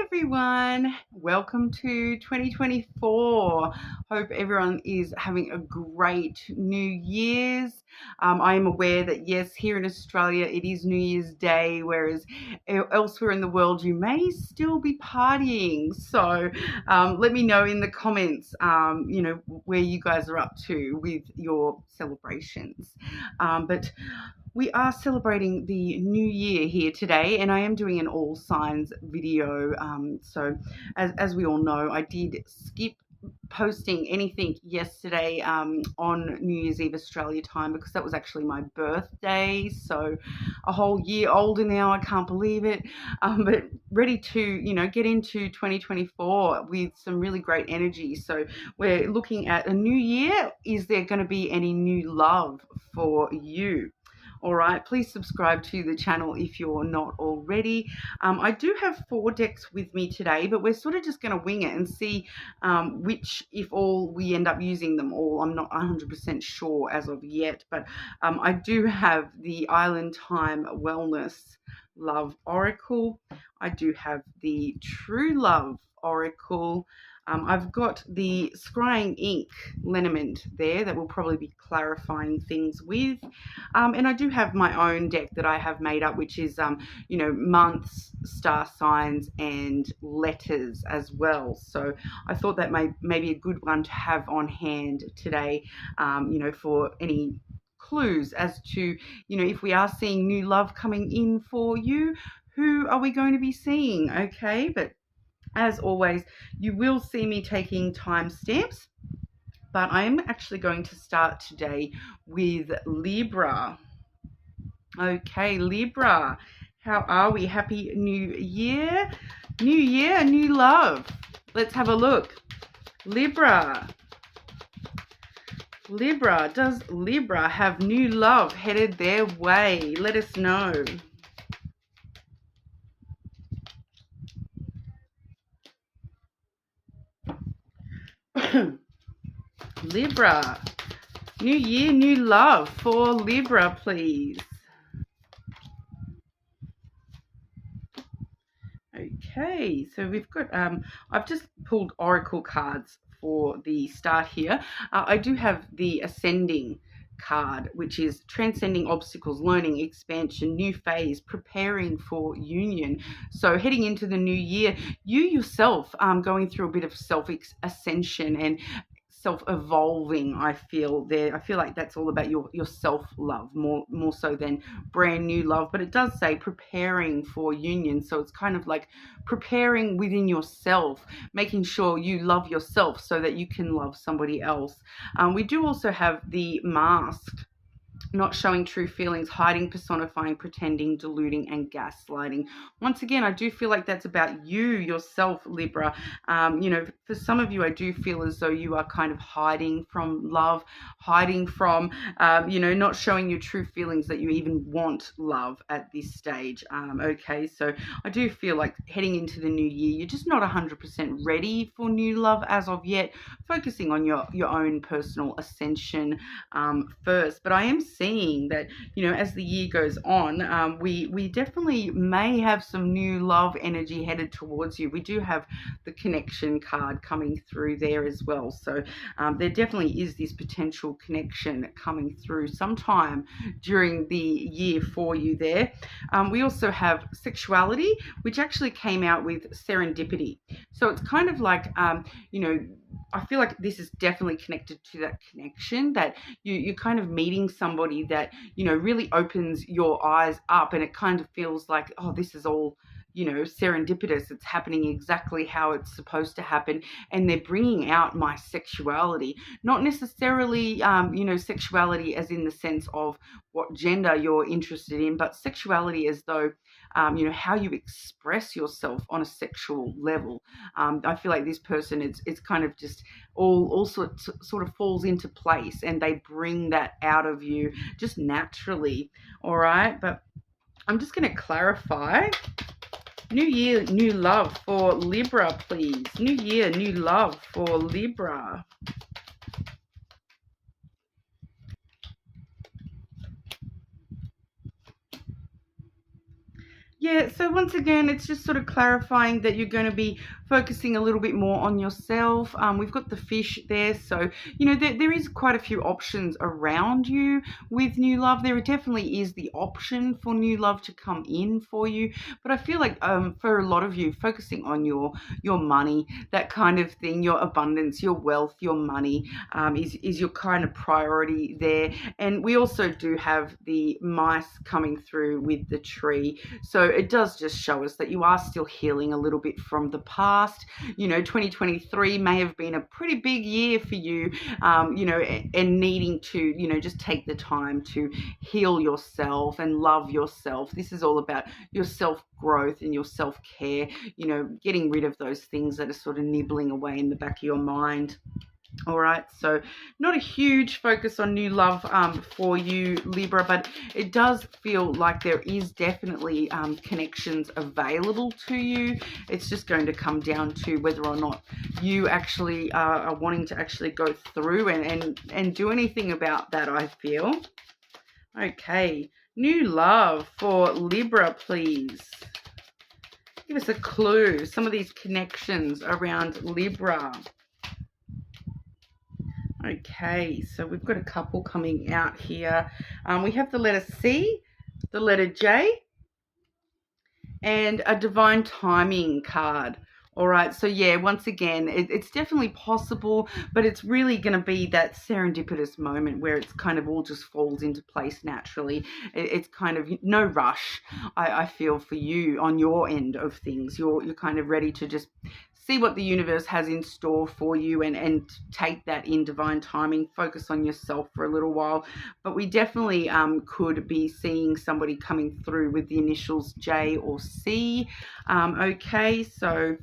everyone, welcome to 2024. Hope everyone is having a great New Year's. I am aware that yes, here in Australia it is New Year's Day, whereas elsewhere in the world you may still be partying. So let me know in the comments, where you guys are up to with your celebrations. But we are celebrating the new year here today, and I am doing an all signs video. So as we all know, I did skip posting anything yesterday on New Year's Eve Australia time because that was actually my birthday. So a whole year older now, I can't believe it. But ready to, get into 2024 with some really great energy. So we're looking at a new year. Is there going to be any new love for you? All right, please subscribe to the channel if you're not already. I do have 4 decks with me today, but we're sort of just going to wing it and see which, if all, we end up using them all. I'm not 100% sure as of yet, but I do have the Island Time Wellness Love Oracle. I do have the True Love Oracle. I've got the Scrying Ink lenormand there that will probably be clarifying things with. And I do have my own deck that I have made up, which is, months, star signs, and letters as well. So I thought that may be a good one to have on hand today, for any clues as to, if we are seeing new love coming in for you, who are we going to be seeing? Okay, but as always, you will see me taking timestamps, but I'm actually going to start today with Libra. Okay, Libra, how are we? Happy New Year. New year, new love. Let's have a look. Libra, does Libra have new love headed their way? Let us know. Libra, new year, new love for Libra, please. Okay, so we've got, I've just pulled oracle cards for the start here. I do have the ascending card, which is transcending obstacles, learning, expansion, new phase, preparing for union. So heading into the new year, you yourself going through a bit of self-ascension and self-evolving. I feel like that's all about your self-love more so than brand new love. But it does say preparing for union, so it's kind of like preparing within yourself, making sure you love yourself so that you can love somebody else. We do also have the Masked, not showing true feelings, hiding, personifying, pretending, deluding, and gaslighting. Once again, I do feel like that's about you, yourself, Libra. For some of you, I do feel as though you are kind of hiding from love, hiding from, not showing your true feelings that you even want love at this stage. Okay, so I do feel like heading into the new year, you're just not 100% ready for new love as of yet, focusing on your own personal ascension first. But I am seeing that, as the year goes on, we definitely may have some new love energy headed towards you. We do have the connection card coming through there as well. So there definitely is this potential connection coming through sometime during the year for you there. We also have sexuality, which actually came out with serendipity. So it's kind of like, I feel like this is definitely connected to that connection, that you're kind of meeting somebody that, really opens your eyes up, and it kind of feels like, oh, this is all, serendipitous. It's happening exactly how it's supposed to happen. And they're bringing out my sexuality, not necessarily, sexuality as in the sense of what gender you're interested in, but sexuality as though, how you express yourself on a sexual level. I feel like this person, it's kind of just all sort of falls into place, and they bring that out of you just naturally. All right, but I'm just going to clarify. New year, new love for Libra, please. New year, new love for Libra. Yeah, so once again, it's just sort of clarifying that you're going to be focusing a little bit more on yourself. We've got the fish there, so, you know, there is quite a few options around you with new love. There definitely is the option for new love to come in for you, but I feel like for a lot of you, focusing on your money, that kind of thing, your abundance, your wealth, your money is your kind of priority there. And we also do have the mice coming through with the tree, so it does just show us that you are still healing a little bit from the past. You know, 2023 may have been a pretty big year for you, you know, and needing to, you know, just take the time to heal yourself and love yourself. This is all about your self-growth and your self-care, you know, getting rid of those things that are sort of nibbling away in the back of your mind. All right, so not a huge focus on new love for you, Libra, but it does feel like there is definitely connections available to you. It's just going to come down to whether or not you actually are wanting to actually go through and do anything about that, I feel. Okay, new love for Libra, please. Give us a clue, some of these connections around Libra. Okay, so we've got a couple coming out here. We have the letter C, the letter J, and a divine timing card. All right, so yeah, once again, it's definitely possible, but it's really going to be that serendipitous moment where it's kind of all just falls into place naturally. It's kind of no rush, I feel, for you on your end of things. You're kind of ready to just see what the universe has in store for you and take that in divine timing, focus on yourself for a little while. But we definitely could be seeing somebody coming through with the initials J or C. Okay, so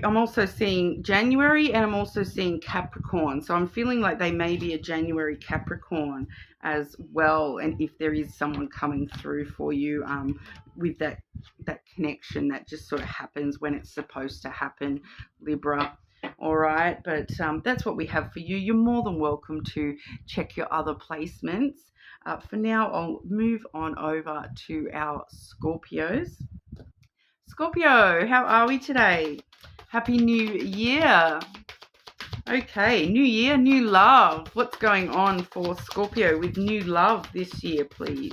I'm also seeing January, and I'm also seeing Capricorn. So I'm feeling like they may be a January Capricorn as well. And if there is someone coming through for you with that connection that just sort of happens when it's supposed to happen, Libra. All right, but that's what we have for you. You're more than welcome to check your other placements. For now, I'll move on over to our Scorpios. Scorpio, how are we today? Happy New Year. Okay, new year, new love. What's going on for Scorpio with new love this year, please?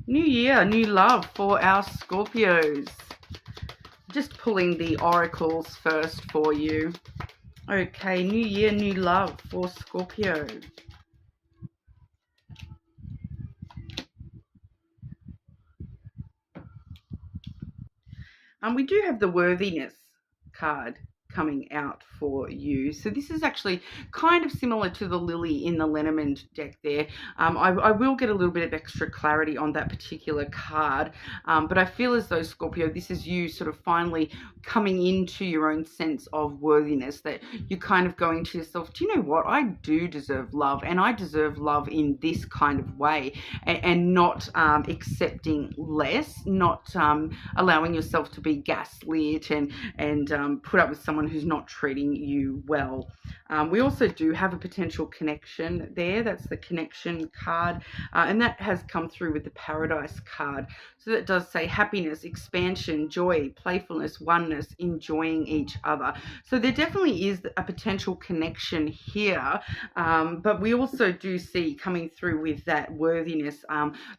New year, new love for our Scorpios. Just pulling the oracles first for you. Okay, new year, new love for Scorpio. We do have the worthiness card coming out for you. So this is actually kind of similar to the lily in the Lenormand deck there. I will get a little bit of extra clarity on that particular card, but I feel as though, Scorpio, this is you sort of finally coming into your own sense of worthiness, that you're kind of going to yourself, do you know what? I do deserve love, and I deserve love in this kind of way, and not accepting less, not allowing yourself to be gaslit and put up with someone who's not treating you well. We also do have a potential connection there. That's the connection card, and that has come through with the Paradise card. So that does say happiness, expansion, joy, playfulness, oneness, enjoying each other. So there definitely is a potential connection here, but we also do see coming through with that worthiness,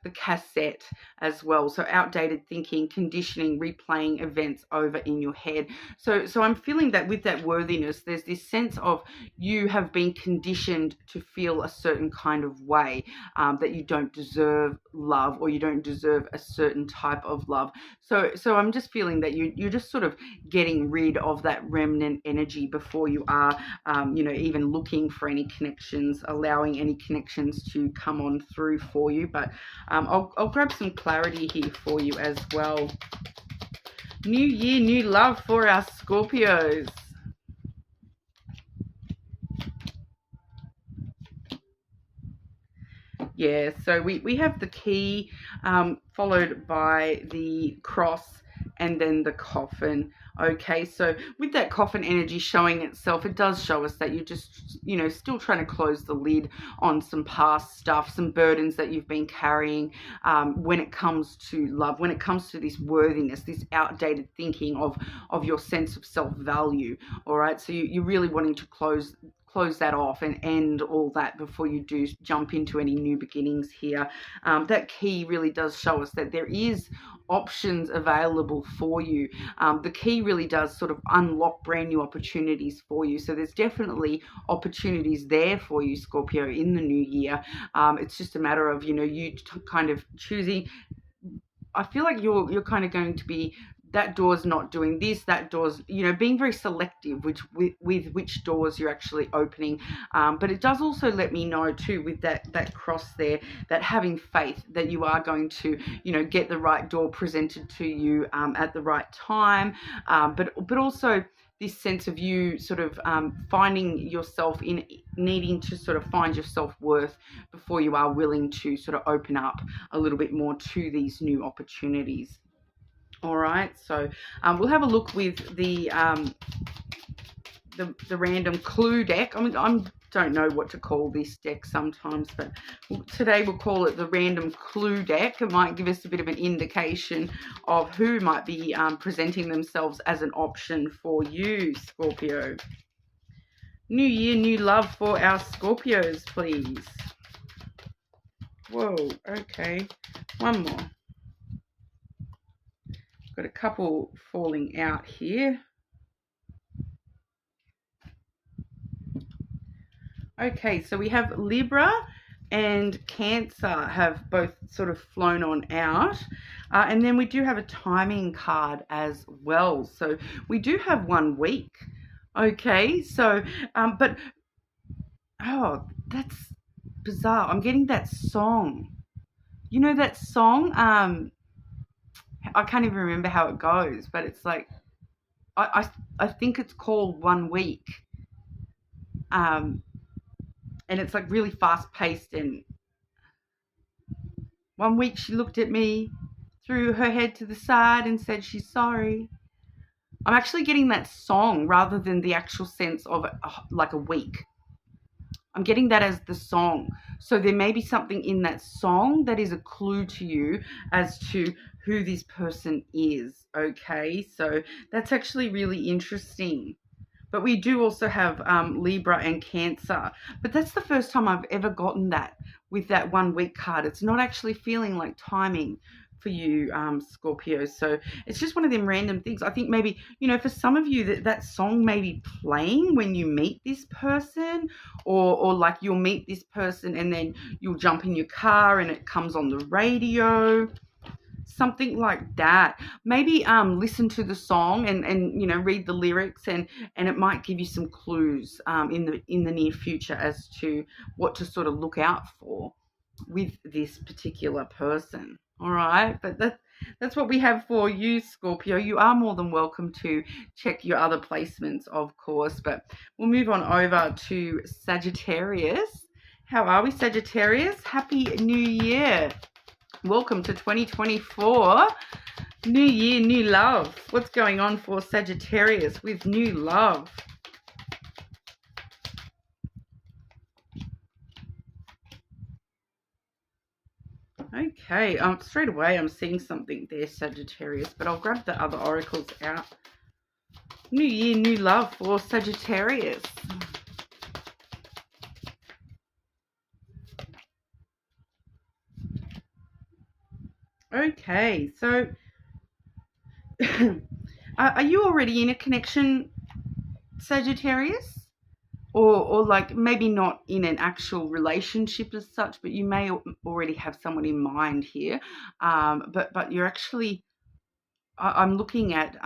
the cassette as well. So outdated thinking, conditioning, replaying events over in your head. So I'm feeling that with that worthiness, there's this sense of you have been conditioned to feel a certain kind of way, that you don't deserve love, or you don't deserve a certain type of love. So I'm just feeling that you're just sort of getting rid of that remnant energy before you are, you know, even looking for any connections, allowing any connections to come on through for you. But I'll grab some clarity here for you as well. New year, new love for our Scorpios. Yeah, so we have the key, followed by the cross and then the coffin. Okay, so with that coffin energy showing itself, it does show us that you're just, you know, still trying to close the lid on some past stuff, some burdens that you've been carrying when it comes to love, when it comes to this worthiness, this outdated thinking of your sense of self-value. All right, so you're really wanting to close that off and end all that before you do jump into any new beginnings here. That key really does show us that there is options available for you. The key really does sort of unlock brand new opportunities for you. So there's definitely opportunities there for you, Scorpio, in the new year. It's just a matter of, you know, you kind of choosing. I feel like you're kind of going to be, that door's not doing this, that door's, you know, being very selective with which doors you're actually opening. But it does also let me know too, with that cross there, that having faith that you are going to, you know, get the right door presented to you at the right time. But also this sense of you sort of finding yourself in needing to sort of find your self-worth before you are willing to sort of open up a little bit more to these new opportunities. All right, so we'll have a look with the random clue deck. I mean, I don't know what to call this deck sometimes, but today we'll call it the random clue deck. It might give us a bit of an indication of who might be presenting themselves as an option for you, Scorpio. New year, new love for our Scorpios, please. Whoa, okay, one more. Got a couple falling out here. Okay, so we have Libra and Cancer have both sort of flown on out. And then we do have a timing card as well. So we do have 1 week. Okay, so, but, oh, that's bizarre. I'm getting that song. You know that song? I can't even remember how it goes, but it's like, I think it's called 1 week. And it's like really fast paced, and 1 week she looked at me, threw her head to the side and said she's sorry. I'm actually getting that song rather than the actual sense of like a week. I'm getting that as the song. So there may be something in that song that is a clue to you as to who this person is. Okay, so that's actually really interesting. But we do also have Libra and Cancer. But that's the first time I've ever gotten that with that 1 week card. It's not actually feeling like timing for you, Scorpio. So it's just one of them random things. I think maybe, you know, for some of you that song may be playing when you meet this person, or like you'll meet this person and then you'll jump in your car and it comes on the radio. Something like that. Maybe listen to the song and you know, read the lyrics, and it might give you some clues in the near future as to what to sort of look out for with this particular person. All right, but that's what we have for you, Scorpio. You are more than welcome to check your other placements, of course, but we'll move on over to Sagittarius. How are we, Sagittarius? Happy New Year. Welcome to 2024. New year, new love. What's going on for Sagittarius with new love? Okay, straight away I'm seeing something there, Sagittarius, but I'll grab the other oracles out. New year, new love for Sagittarius. Okay, so are you already in a connection, Sagittarius? Or like maybe not in an actual relationship as such, but you may already have someone in mind here. But you're actually, I'm looking at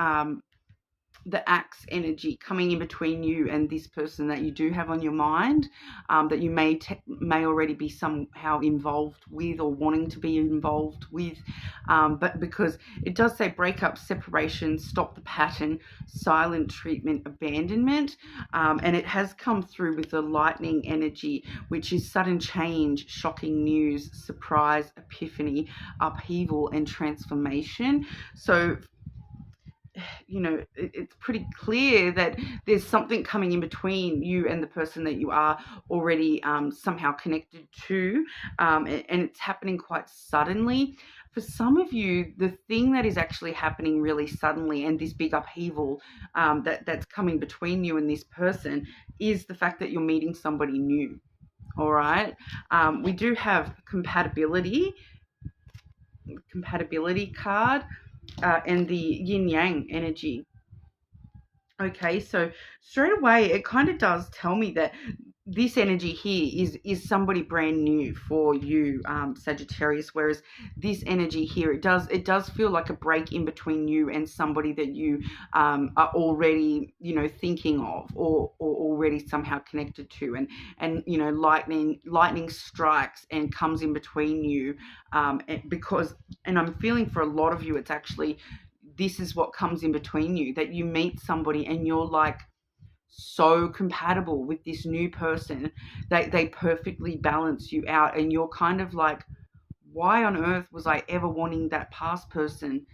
the axe energy coming in between you and this person that you do have on your mind, that you may already be somehow involved with or wanting to be involved with, but because it does say breakup, separation, stop the pattern, silent treatment, abandonment, and it has come through with the lightning energy, which is sudden change, shocking news, surprise, epiphany, upheaval, and transformation. So you know, it's pretty clear that there's something coming in between you and the person that you are already somehow connected to, and it's happening quite suddenly. For some of you, the thing that is actually happening really suddenly, and this big upheaval that's coming between you and this person, is the fact that you're meeting somebody new. All right. We do have compatibility card, and the yin yang energy. Okay, so straight away it kind of does tell me that this energy here is somebody brand new for you, Sagittarius, whereas this energy here, it does feel like a break in between you and somebody that you are already, you know, thinking of, or already somehow connected to, and you know, lightning strikes and comes in between you, because, and I'm feeling for a lot of you, it's actually, this is what comes in between you, that you meet somebody and you're like so compatible with this new person that they perfectly balance you out, and you're kind of like, why on earth was I ever wanting that past person?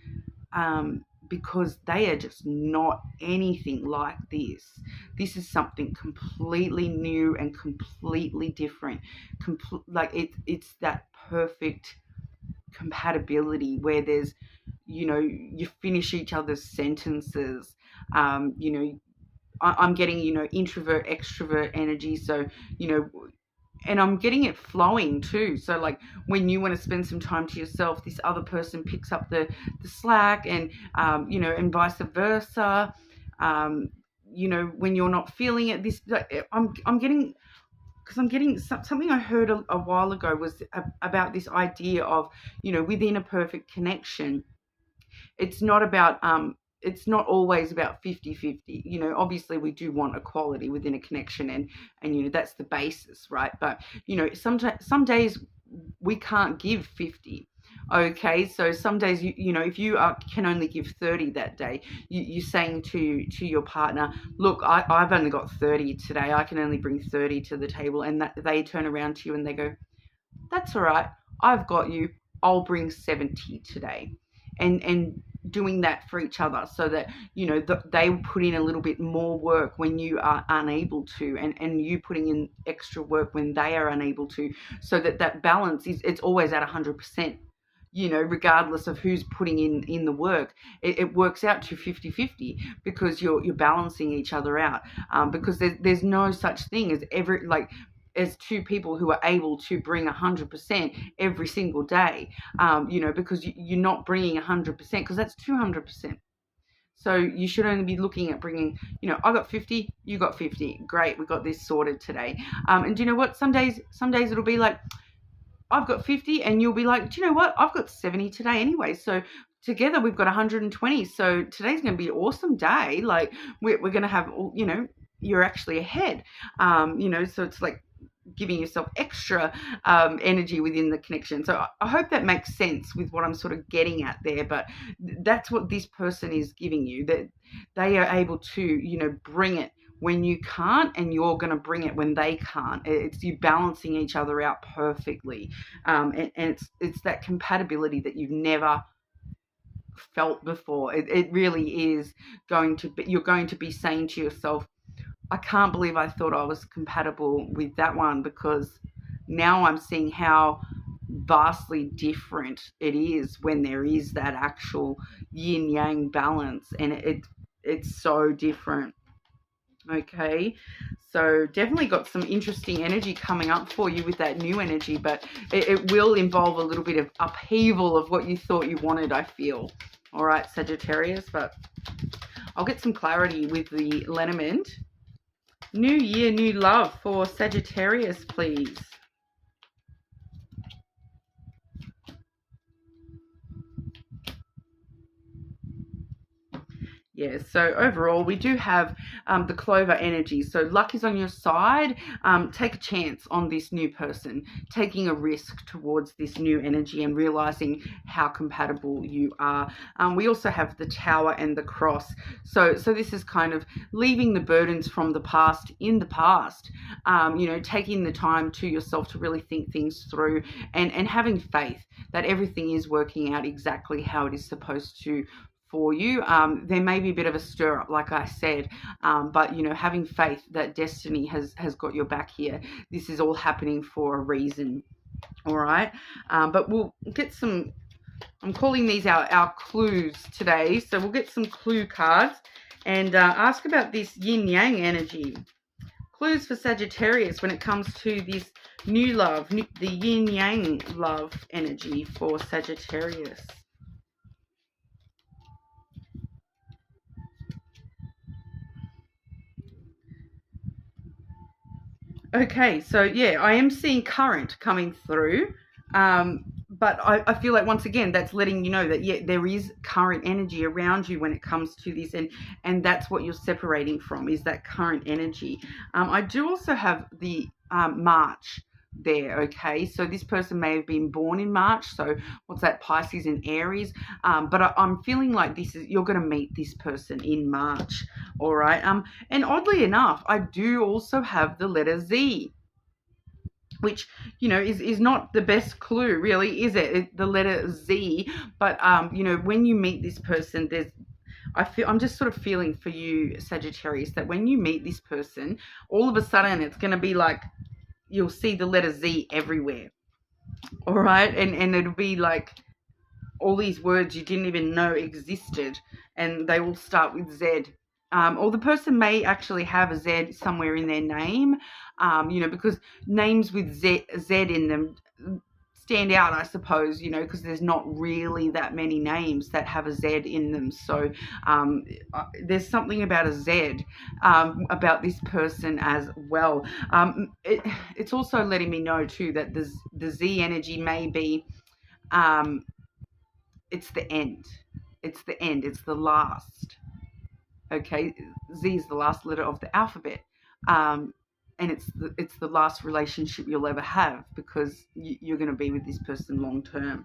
Because they are just not anything like this. This is something completely new and completely different. Like it's that perfect compatibility where there's, you know, you finish each other's sentences. You know, I'm getting, you know, introvert, extrovert energy. So, you know, and I'm getting it flowing too. So like when you want to spend some time to yourself, this other person picks up the slack, and, you know, and vice versa. You know, when you're not feeling it, this, I'm getting, because I'm getting something I heard a while ago was about this idea of, you know, within a perfect connection, it's not about it's not always about 50-50. You know, obviously we do want equality within a connection, and you know, that's the basis, right? But you know, some days we can't give 50. Okay, so some days, you know, if you can only give 30 that day, you're saying to your partner, look, I've only got 30 today, I can only bring 30 to the table, and that they turn around to you and they go, that's all right, I've got you, I'll bring 70 today. And doing that for each other, so that, you know, they put in a little bit more work when you are unable to, and you putting in extra work when they are unable to, so that balance is, it's always at 100%. You know, regardless of who's putting in the work, it works out to 50-50, because you're balancing each other out, because there's no such thing as as two people who are able to bring 100% every single day, you know, because you're not bringing 100%, because that's 200%. So you should only be looking at bringing, you know, I got 50, you got 50. Great, we got this sorted today. And do you know what? Some days it'll be like, I've got 50, and you'll be like, do you know what? I've got 70 today anyway. So together we've got 120. So today's going to be an awesome day. Like we're going to have, you know, you're actually ahead. You know, so it's like giving yourself extra energy within the connection. So I hope that makes sense with what I'm sort of getting at there. But that's what this person is giving you, that they are able to, you know, bring it when you can't, and you're going to bring it when they can't. It's you balancing each other out perfectly, and it's that compatibility that you've never felt before. It really is going to be, you're going to be saying to yourself, I can't believe I thought I was compatible with that one, because now I'm seeing how vastly different it is when there is that actual yin yang balance, and it's so different. Okay, so definitely got some interesting energy coming up for you with that new energy, but it will involve a little bit of upheaval of what you thought you wanted, I feel. All right, Sagittarius, but I'll get some clarity with the lenormand. New year, new love for Sagittarius, please. Yeah, so overall we do have the clover energy. So luck is on your side. Take a chance on this new person, taking a risk towards this new energy and realizing how compatible you are. We also have the Tower and the Cross. So this is kind of leaving the burdens from the past in the past, you know, taking the time to yourself to really think things through, and having faith that everything is working out exactly how it is supposed to for you. There may be a bit of a stir up, like I said, but you know, having faith that destiny has got your back here. This is all happening for a reason. All right, but we'll get some. I'm calling these our clues today, so we'll get some clue cards and ask about this yin yang energy. Clues for Sagittarius when it comes to this new love, the yin yang love energy for Sagittarius. Okay, so yeah, I am seeing current coming through. But I feel like once again that's letting you know that yeah, there is current energy around you when it comes to this, and that's what you're separating from, is that current energy. I do also have the March there. Okay, so this person may have been born in March, so what's that, Pisces and Aries, but I'm feeling like you're going to meet this person in March. All right, and oddly enough, I do also have the letter Z, which, you know, is not the best clue, really, is it? The letter Z. But you know, when you meet this person, I'm just sort of feeling for you, Sagittarius, that when you meet this person, all of a sudden it's going to be like you'll see the letter Z everywhere. All right, and it'll be like all these words you didn't even know existed, and they all start with Z. Or the person may actually have a Z somewhere in their name, you know, because names with Z in them stand out, I suppose, you know, because there's not really that many names that have a Z in them. So there's something about a Z about this person as well. It's also letting me know too that the Z energy may be, it's the end. It's the end. It's the last. Okay, Z is the last letter of the alphabet, and it's the last relationship you'll ever have, because you're going to be with this person long term.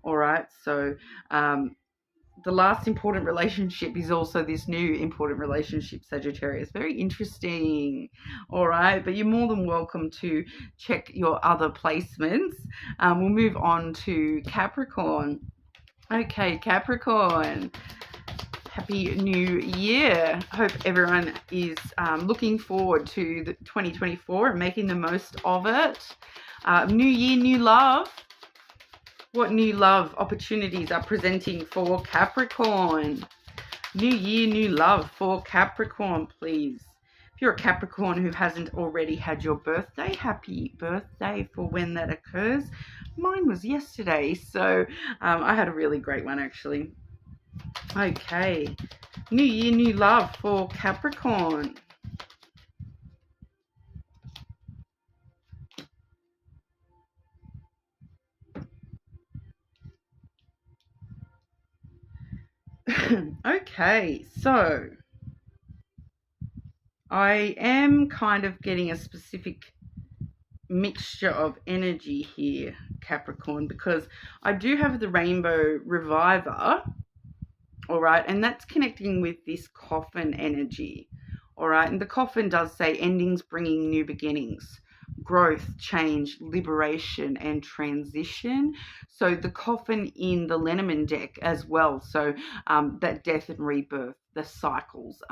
All right, so the last important relationship is also this new important relationship, Sagittarius. Very interesting. All right, but you're more than welcome to check your other placements. We'll move on to Capricorn. Okay, Capricorn. Happy New Year. Hope everyone is looking forward to the 2024 and making the most of it. New year, new love. What new love opportunities are presenting for Capricorn? New year, new love for Capricorn, please. If you're a Capricorn who hasn't already had your birthday, happy birthday for when that occurs. Mine was yesterday, so I had a really great one, actually. Okay, new year, new love for Capricorn. Okay, so I am kind of getting a specific mixture of energy here, Capricorn, because I do have the Rainbow Reviver. All right, and that's connecting with this coffin energy. All right, and the coffin does say endings bringing new beginnings, growth, change, liberation, and transition. So the coffin in the Lenormand deck as well. So that death and rebirth, the cycles,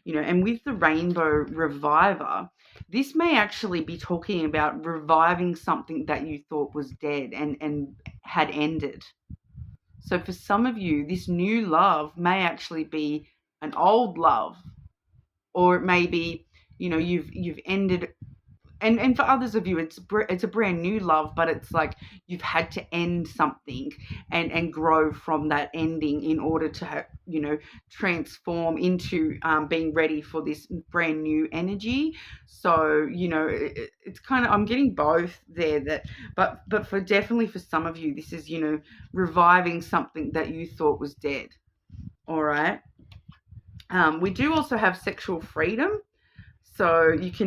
you know, and with the Rainbow Reviver, this may actually be talking about reviving something that you thought was dead and had ended. So for some of you, this new love may actually be an old love, or it may be, you know, you've ended, and for others of you, it's a brand new love, but it's like you've had to end something and grow from that ending in order to, you know, transform into being ready for this brand new energy. So, you know, it's kind of, I'm getting both there, but for definitely for some of you, this is, you know, reviving something that you thought was dead. All right. We do also have sexual freedom. So you can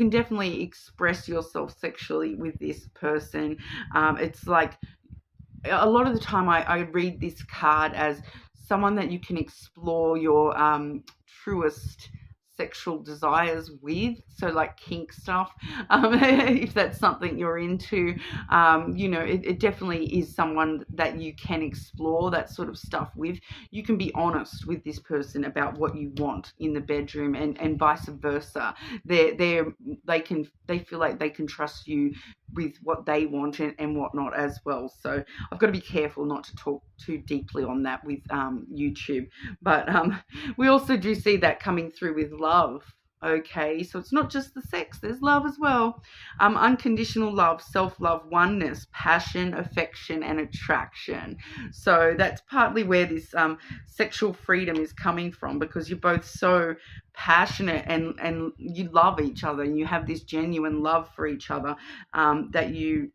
definitely express yourself sexually with this person. It's like a lot of the time I read this card as someone that you can explore your truest sexual desires with, so like kink stuff, if that's something you're into. You know, it definitely is someone that you can explore that sort of stuff with. You can be honest with this person about what you want in the bedroom, and vice versa. They feel like they can trust you with what they want and whatnot as well. So I've got to be careful not to talk too deeply on that with YouTube. But we also do see that coming through with love. Okay, so it's not just the sex, there's love as well. Unconditional love, self-love, oneness, passion, affection, and attraction. So that's partly where this sexual freedom is coming from, because you're both so passionate and you love each other, and you have this genuine love for each other, that you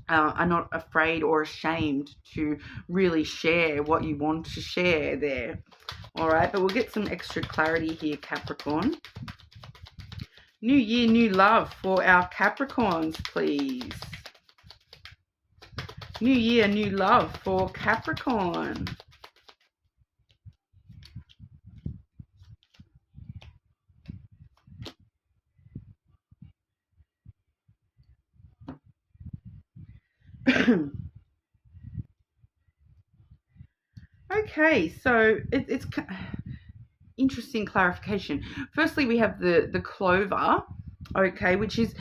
are not afraid or ashamed to really share what you want to share there. All right, but we'll get some extra clarity here, Capricorn. New year, new love for our Capricorns, please. New year, new love for Capricorn. Okay, so it's interesting clarification. Firstly, we have the clover, okay, which is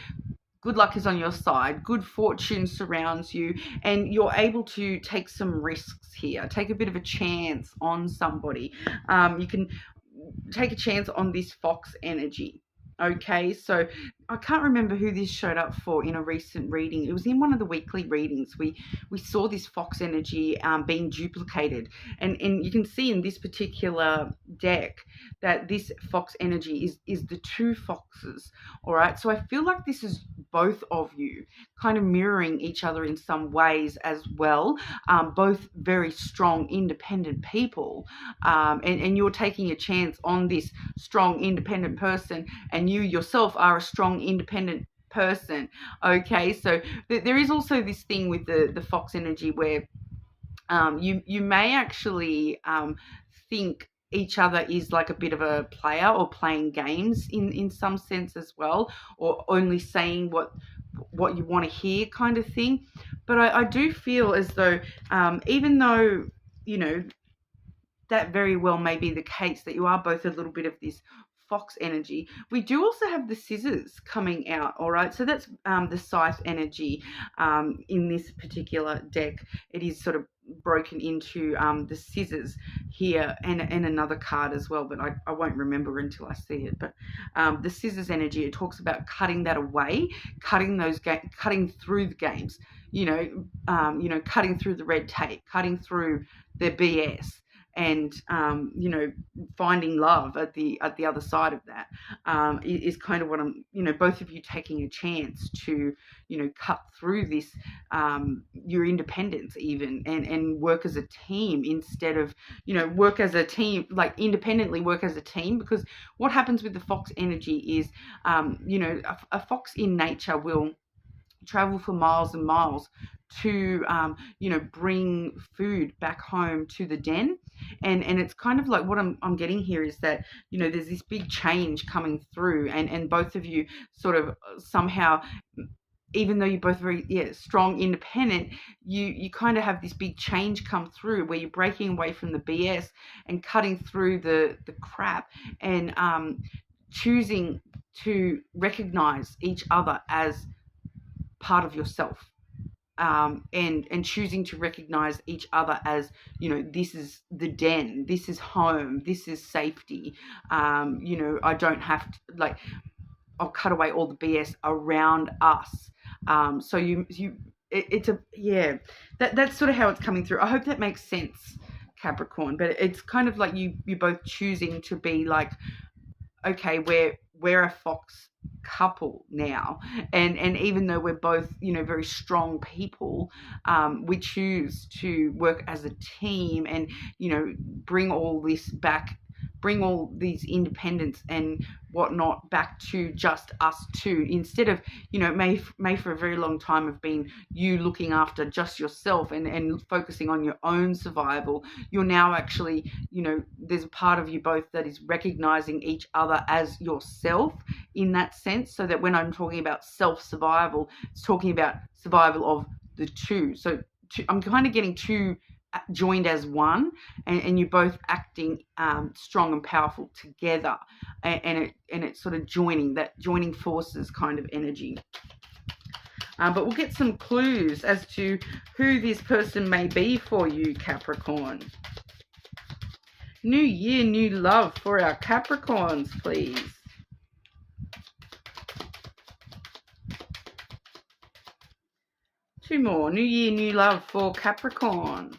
good luck is on your side, good fortune surrounds you, and you're able to take some risks here, take a bit of a chance on somebody. You can take a chance on this fox energy. Okay, so I can't remember who this showed up for in a recent reading. It was in one of the weekly readings. We saw this fox energy being duplicated, and you can see in this particular deck that this fox energy is the two foxes. All right, so I feel like this is both of you kind of mirroring each other in some ways as well. Both very strong, independent people, and you're taking a chance on this strong, independent person, and you yourself are a strong, independent person. Okay, so there is also this thing with the fox energy where you may actually think each other is like a bit of a player, or playing games in some sense as well, or only saying what you want to hear kind of thing. But I do feel as though even though, you know, that very well may be the case, that you are both a little bit of this fox energy, we do also have the scissors coming out. All right, so that's the scythe energy in this particular deck. It is sort of broken into the scissors here, and another card as well, but I won't remember until I see it. But the scissors energy, it talks about cutting that away, cutting through the games, you know, cutting through the red tape, cutting through the BS, and you know, finding love at the other side of that is kind of what I'm, you know, both of you taking a chance to, you know, cut through this, your independence even, and work as a team instead of, you know, work as a team, like independently work as a team. Because what happens with the fox energy is, you know, a fox in nature will travel for miles and miles to you know, bring food back home to the den, and it's kind of like what I'm getting here is that, you know, there's this big change coming through, and both of you sort of somehow, even though you're both very strong, independent, you kind of have this big change come through where you're breaking away from the BS and cutting through the crap, and choosing to recognize each other as part of yourself, and choosing to recognize each other as, you know, this is the den, this is home, this is safety. You know, I don't have to, like, I'll cut away all the BS around us. So that's sort of how it's coming through. I hope that makes sense, Capricorn. But it's kind of like you're both choosing to be like, okay, we're a fox couple now, and even though we're both, you know, very strong people, we choose to work as a team, and, you know, bring bring all these independence and whatnot back to just us two, instead of, you know, may for a very long time have been you looking after just yourself and focusing on your own survival. You're now actually, you know, there's a part of you both that is recognizing each other as yourself in that sense, so that when I'm talking about self-survival, it's talking about survival of the two. So I'm kind of getting two joined as one, and you're both acting strong and powerful together, and it's sort of joining forces kind of energy. But we'll get some clues as to who this person may be for you, Capricorn. New year, new love for our Capricorns, please. Two more. New year, new love for Capricorn.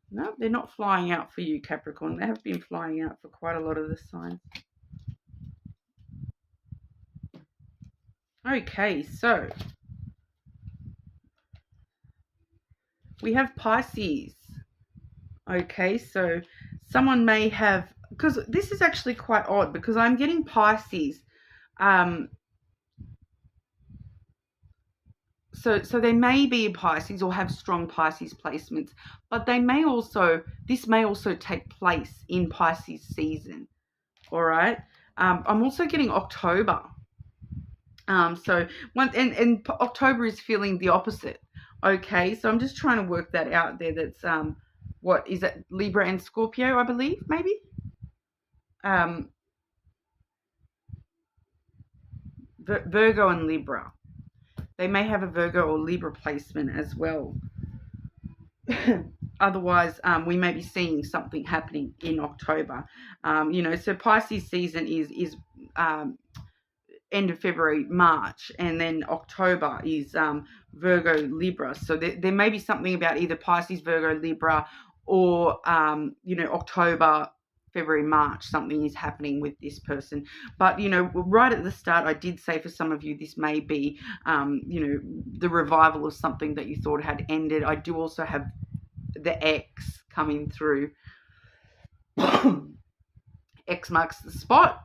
No, they're not flying out for you, Capricorn. They have been flying out for quite a lot of the signs. Okay, so we have Pisces. Okay, so someone may have, because this is actually quite odd, because I'm getting Pisces. So they may be a Pisces or have strong Pisces placements, but this may also take place in Pisces season. All right. I'm also getting October. So October is feeling the opposite. Okay. So I'm just trying to work that out there. That's what is it? Libra and Scorpio, I believe, maybe. Virgo and Libra. They may have a Virgo or Libra placement as well. Otherwise, we may be seeing something happening in October. You know, so Pisces season is end of February, March, and then October is Virgo, Libra. So there may be something about either Pisces, Virgo, Libra, or you know, October, February, March, something is happening with this person. But, you know, right at the start, I did say for some of you, this may be, you know, the revival of something that you thought had ended. I do also have the X coming through. X marks the spot.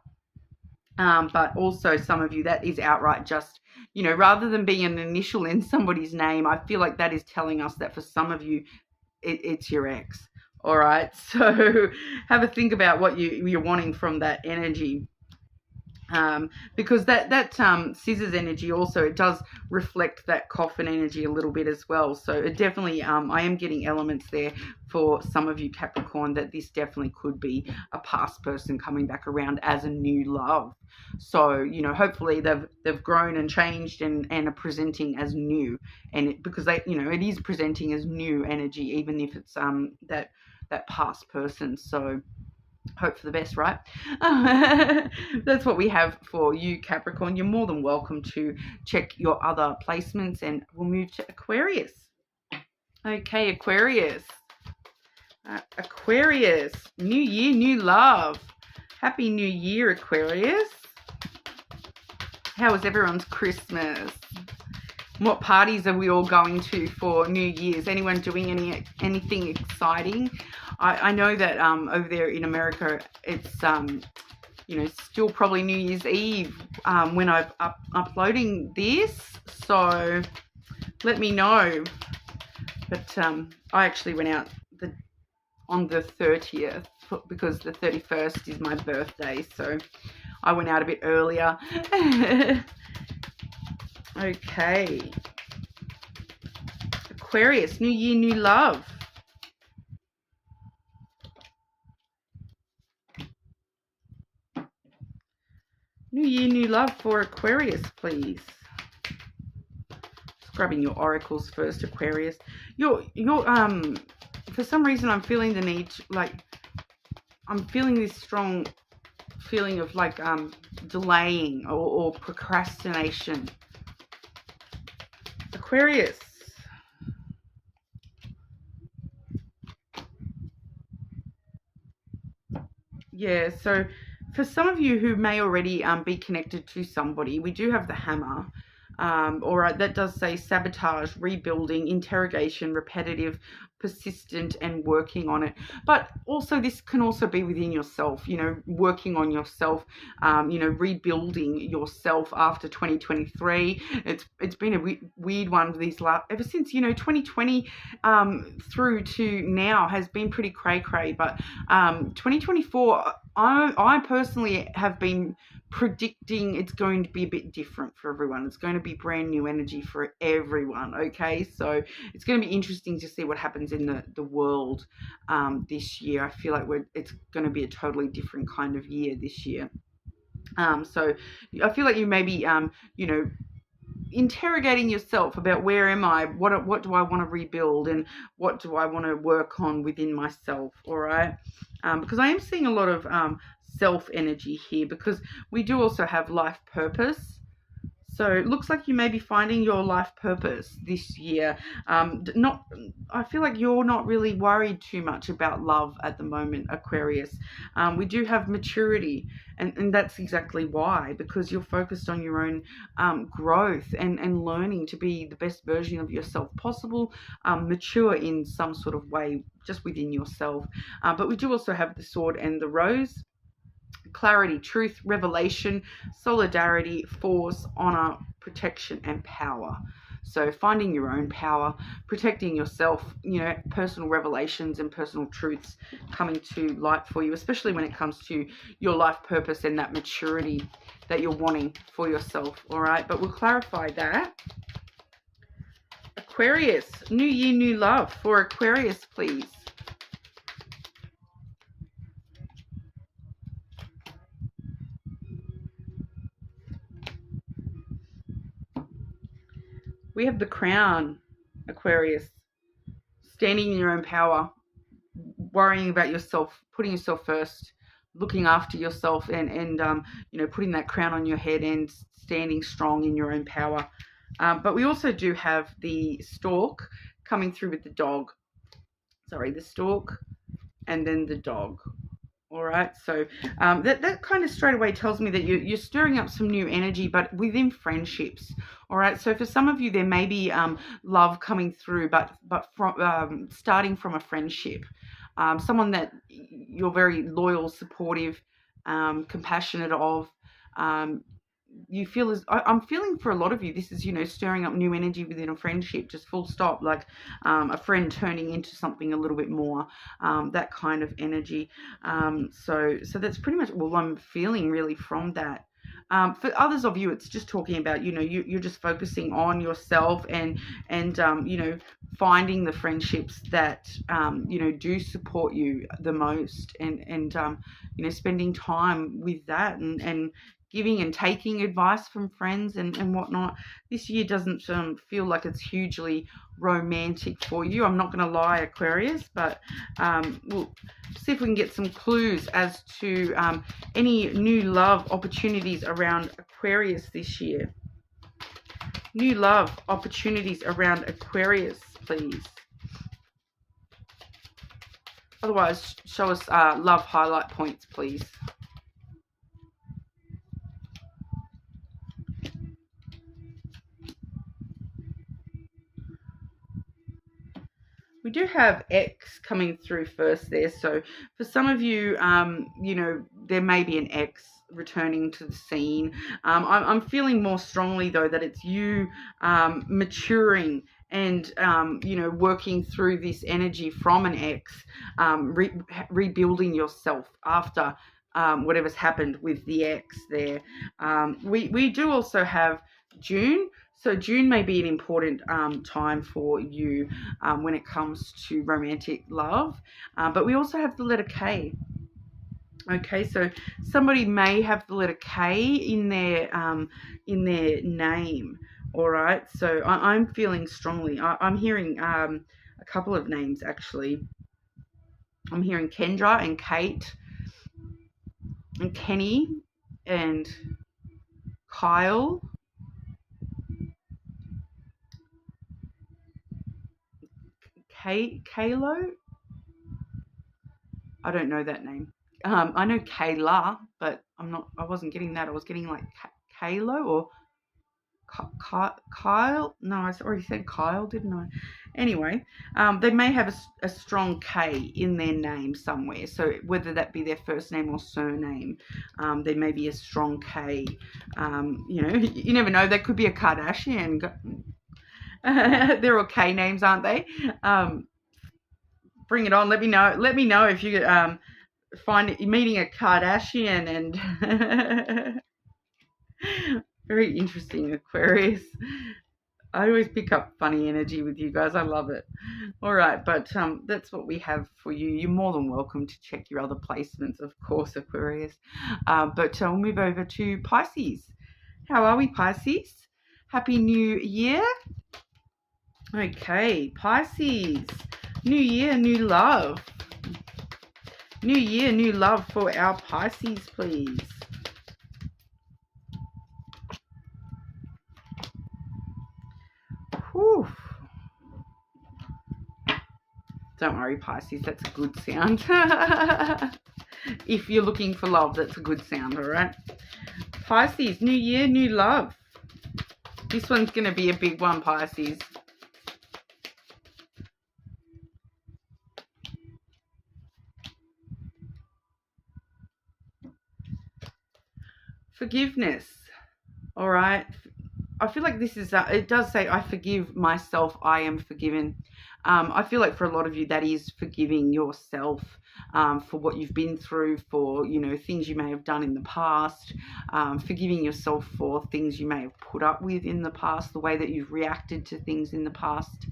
But also some of you, that is outright just, you know, rather than being an initial in somebody's name, I feel like that is telling us that for some of you, it's your ex. All right, so have a think about what you're wanting from that energy, because that scissors energy also, it does reflect that coffin energy a little bit as well. So it definitely, I am getting elements there for some of you, Capricorn, that this definitely could be a past person coming back around as a new love. So, you know, hopefully they've grown and changed and are presenting as new, and because they, you know, it is presenting as new energy, even if it's that past person. So hope for the best, right? That's what we have for you, Capricorn. You're more than welcome to check your other placements, and we'll move to Aquarius. Okay, Aquarius. Aquarius, new year, new love. Happy New Year, Aquarius. How was everyone's Christmas? What parties are we all going to for New Year's? Anyone doing anything exciting? I know that over there in America, it's you know, still probably New Year's Eve when I'm uploading this. So let me know. But I actually went out on the 30th because the 31st is my birthday. So I went out a bit earlier. Okay. Aquarius, new year, new love. New year, new love for Aquarius, please. Scrubbing your oracles first, Aquarius. You're for some reason I'm feeling the need to, like, I'm feeling this strong feeling of like delaying or procrastination. Aquarius. Yeah, so for some of you who may already be connected to somebody, we do have the hammer. All right, that does say sabotage, rebuilding, interrogation, repetitive, persistent and working on it. But also this can also be within yourself, you know, working on yourself, you know, rebuilding yourself after 2023. It's been a weird one these last, ever since, you know, 2020 through to now has been pretty cray, but 2024, I personally have been predicting it's going to be a bit different for everyone. It's going to be brand new energy for everyone. Okay, so it's going to be interesting to see what happens in the world this year. I feel like it's going to be a totally different kind of year this year. So I feel like you may be you know, interrogating yourself about where am I, what do I want to rebuild, and what do I want to work on within myself. All right, because I am seeing a lot of self energy here, because we do also have life purpose. So it looks like you may be finding your life purpose this year. I feel like you're not really worried too much about love at the moment, Aquarius. We do have maturity, and that's exactly why, because you're focused on your own growth and learning to be the best version of yourself possible, mature in some sort of way just within yourself. But we do also have the sword and the rose. Clarity, truth, revelation, solidarity, force, honor, protection, and power. So finding your own power, protecting yourself, you know, personal revelations and personal truths coming to light for you, especially when it comes to your life purpose and that maturity that you're wanting for yourself. All right, but we'll clarify that. Aquarius, new year, new love for Aquarius, please. We have the crown, Aquarius. Standing in your own power, worrying about yourself, putting yourself first, looking after yourself, and you know, putting that crown on your head and standing strong in your own power. But we also do have the stork coming through with the dog. Sorry, the stork and then the dog. All right, so that kind of straight away tells me that you're stirring up some new energy, but within friendships. All right, so for some of you, there may be love coming through, but from starting from a friendship, someone that you're very loyal, supportive, compassionate of. You feel as I'm feeling for a lot of you, this is, you know, stirring up new energy within a friendship, just full stop, like a friend turning into something a little bit more, that kind of energy. So that's pretty much all I'm feeling really from that. For others of you, it's just talking about, you know, you're just focusing on yourself and you know, finding the friendships that you know, do support you the most, and you know, spending time with that, and giving and taking advice from friends and whatnot. This year doesn't feel like it's hugely romantic for you. I'm not going to lie, Aquarius, but we'll see if we can get some clues as to any new love opportunities around Aquarius this year. New love opportunities around Aquarius, please. Otherwise, show us love highlight points, please. We do have X coming through first there. So for some of you, you know, there may be an X returning to the scene. I'm feeling more strongly, though, that it's you maturing and, you know, working through this energy from an X, rebuilding yourself after whatever's happened with the X there. We do also have June. So June may be an important time for you when it comes to romantic love. But we also have the letter K. Okay, so somebody may have the letter K in their name. All right, so I'm feeling strongly. I'm hearing a couple of names, actually. I'm hearing Kendra and Kate and Kenny and Kyle. Kalo? I don't know that name. I know Kayla, but I wasn't getting that. I was getting like Kalo or Kyle. No, I already said Kyle, didn't I? Anyway, they may have a strong K in their name somewhere. So whether that be their first name or surname, there may be a strong K. You know, you never know. There could be a Kardashian. They're all K names, aren't they? Bring it on. Let me know. Let me know if you find meeting a Kardashian and very interesting, Aquarius. I always pick up funny energy with you guys. I love it. All right, but that's what we have for you. You're more than welcome to check your other placements, of course, Aquarius. But we'll move over to Pisces. How are we, Pisces? Happy New Year. Okay, Pisces. New year, new love. New year, new love for our Pisces, please. Whew. Don't worry, Pisces, that's a good sound. If you're looking for love, that's a good sound, all right? Pisces, new year, new love. This one's going to be a big one, Pisces. Forgiveness, all right? I feel like this is, it does say, I forgive myself, I am forgiven. I feel like for a lot of you, that is forgiving yourself for what you've been through, for, you know, things you may have done in the past, forgiving yourself for things you may have put up with in the past, the way that you've reacted to things in the past.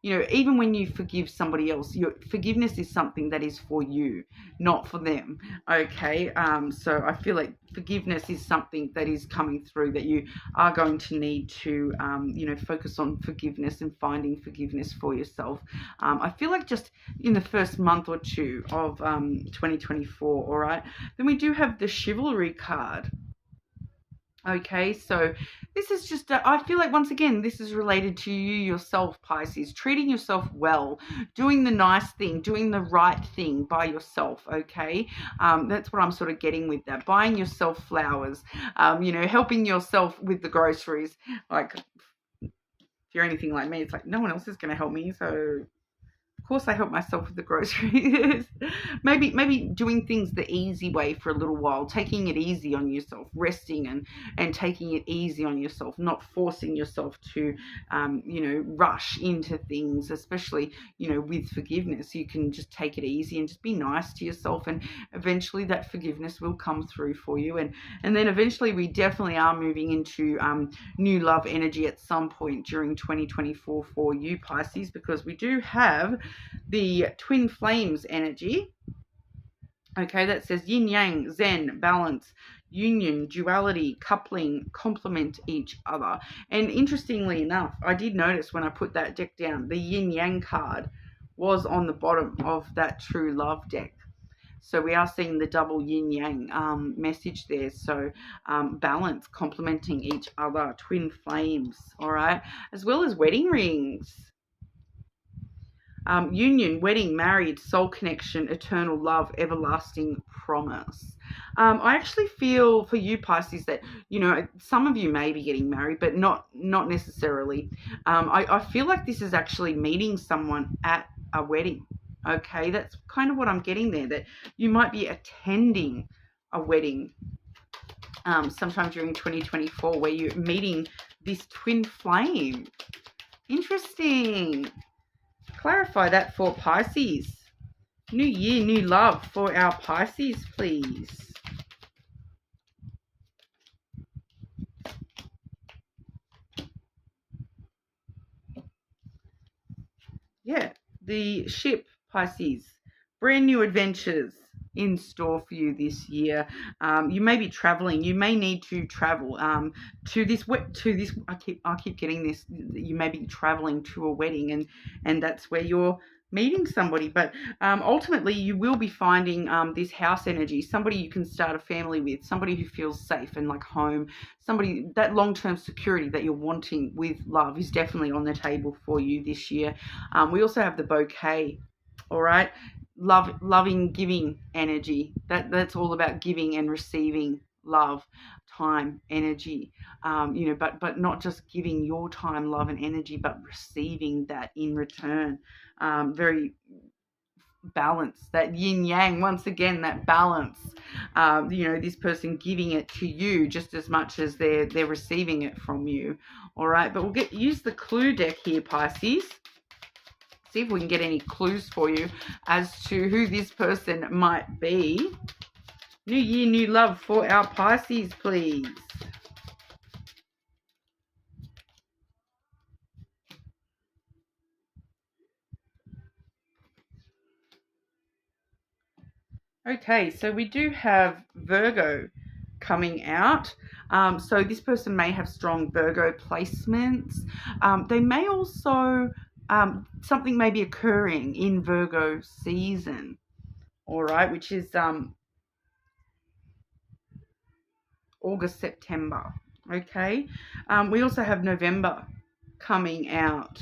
You know, even when you forgive somebody else, your forgiveness is something that is for you, not for them. Okay. So I feel like forgiveness is something that is coming through, that you are going to need to, you know, focus on forgiveness and finding forgiveness for yourself. I feel like just in the first month or two of 2024. All right. Then we do have the chivalry card. Okay, so this is just, I feel like once again, this is related to you yourself, Pisces, treating yourself well, doing the nice thing, doing the right thing by yourself, okay? That's what I'm sort of getting with that. Buying yourself flowers, you know, helping yourself with the groceries. Like, if you're anything like me, it's like, no one else is going to help me, so of course I help myself with the groceries. maybe doing things the easy way for a little while, taking it easy on yourself, resting and taking it easy on yourself, not forcing yourself to you know, rush into things, especially, you know, with forgiveness. You can just take it easy and just be nice to yourself, and eventually that forgiveness will come through for you, and then eventually we definitely are moving into new love energy at some point during 2024 for you, Pisces, because we do have the twin flames energy. Okay, that says yin yang, zen, balance, union, duality, coupling, complement each other. And interestingly enough, I did notice when I put that deck down, the yin yang card was on the bottom of that true love deck. So we are seeing the double yin yang message there. So balance, complementing each other, twin flames, all right, as well as wedding rings. Union, wedding, married, soul connection, eternal love, everlasting promise. I actually feel for you, Pisces, that, you know, some of you may be getting married, but not necessarily. I feel like this is actually meeting someone at a wedding. Okay, that's kind of what I'm getting there, that you might be attending a wedding sometime during 2024 where you're meeting this twin flame. Interesting. Clarify that for Pisces. New year, new love for our Pisces, please. Yeah, the ship, Pisces. Brand new adventures in store for you this year. You may be traveling. You may need to travel to this. I keep getting this. You may be traveling to a wedding, and that's where you're meeting somebody. But ultimately, you will be finding this house energy. Somebody you can start a family with. Somebody who feels safe and like home. Somebody, that long-term security that you're wanting with love is definitely on the table for you this year. We also have the bouquet. All right. Loving, giving energy. That's all about giving and receiving love. time, energy, but not just giving your time, love, and energy, but receiving that in return. Very balance, that yin yang, once again, that balance. This person giving it to you just as much as they're receiving it from you. All right, but we'll use the clue deck here, Pisces. See if we can get any clues for you as to who this person might be. New year, new love for our Pisces, please. Okay, so we do have Virgo coming out. So this person may have strong Virgo placements. They may also, something may be occurring in Virgo season, all right, which is August, September. Okay, we also have November coming out.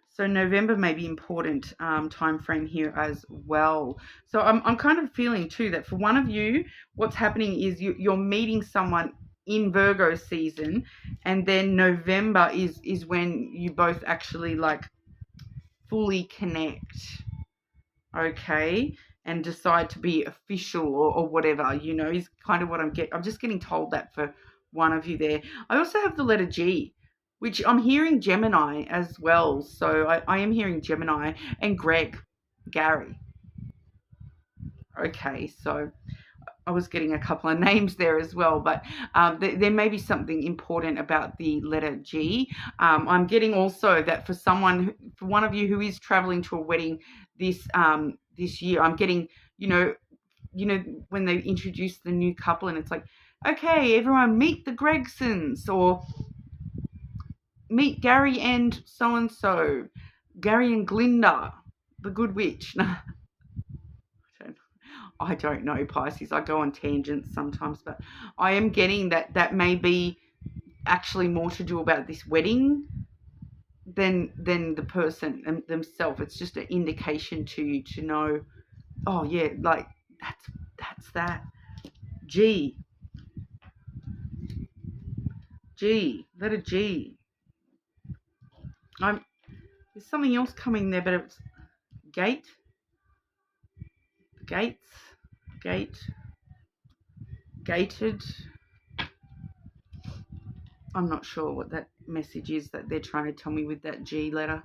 So November may be important time frame here as well. So I'm kind of feeling too that for one of you, what's happening is you're meeting someone in Virgo season, and then November is when you both actually like fully connect, okay, and decide to be official or whatever, is kind of what I'm just getting told that for one of you there. I also have the letter G, which I'm hearing Gemini as well. So I am hearing Gemini and Gary. Okay, so I was getting a couple of names there as well, but there may be something important about the letter G. I'm getting also that for one of you who is traveling to a wedding this year, I'm getting, when they introduce the new couple and it's like, okay, everyone meet the Gregsons, or meet Gary and so-and-so, Gary and Glinda, the good witch. I don't know, Pisces. I go on tangents sometimes, but I am getting that may be actually more to do about this wedding than the person themselves. It's just an indication to you to know, oh yeah, like that's that. G, letter G. There's something else coming there, but it's gated. I'm not sure what that message is that they're trying to tell me with that G letter.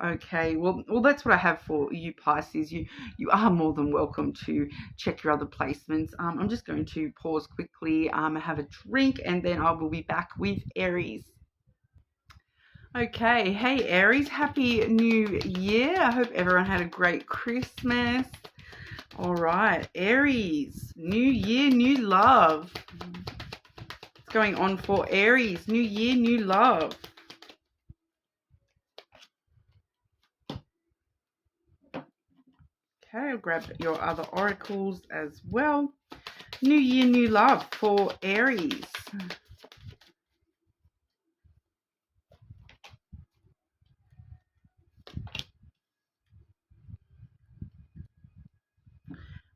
Okay, well, that's what I have for you, Pisces. You are more than welcome to check your other placements. I'm just going to pause quickly, have a drink, and then I will be back with Aries. Okay, hey Aries, happy new year. I hope everyone had a great Christmas. All right, Aries, new year, new love. What's going on for Aries? New year, new love. Okay, I'll grab your other oracles as well. New year, new love for Aries.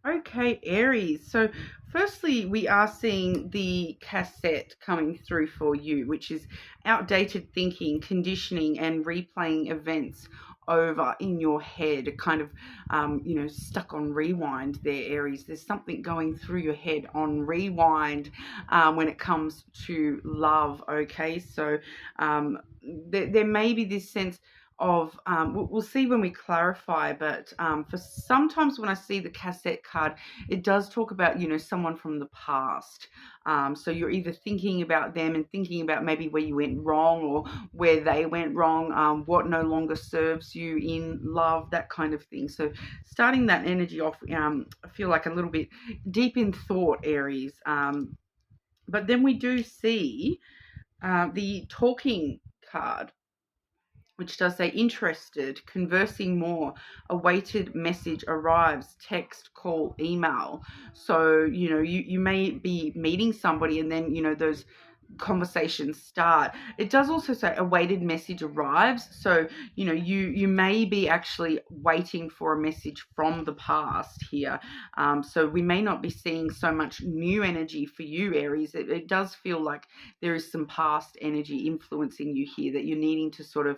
Okay, Aries. So firstly, we are seeing the cassette coming through for you, which is outdated thinking, conditioning, and replaying events over in your head, kind of, stuck on rewind there, Aries. There's something going through your head on rewind when it comes to love, okay? So there may be this sense of we'll see when we clarify, but for sometimes when I see the cassette card, it does talk about someone from the past. So you're either thinking about them and thinking about maybe where you went wrong or where they went wrong, what no longer serves you in love, that kind of thing. So starting that energy off, I feel like a little bit deep in thought, Aries. But then we do see the talking card, which does say interested, conversing more, awaited message arrives, text, call, email. So, you may be meeting somebody and then, conversations start. It does also say a waited message arrives. So, you know, you may be actually waiting for a message from the past here. So we may not be seeing so much new energy for you, Aries. It does feel like there is some past energy influencing you here that you're needing to sort of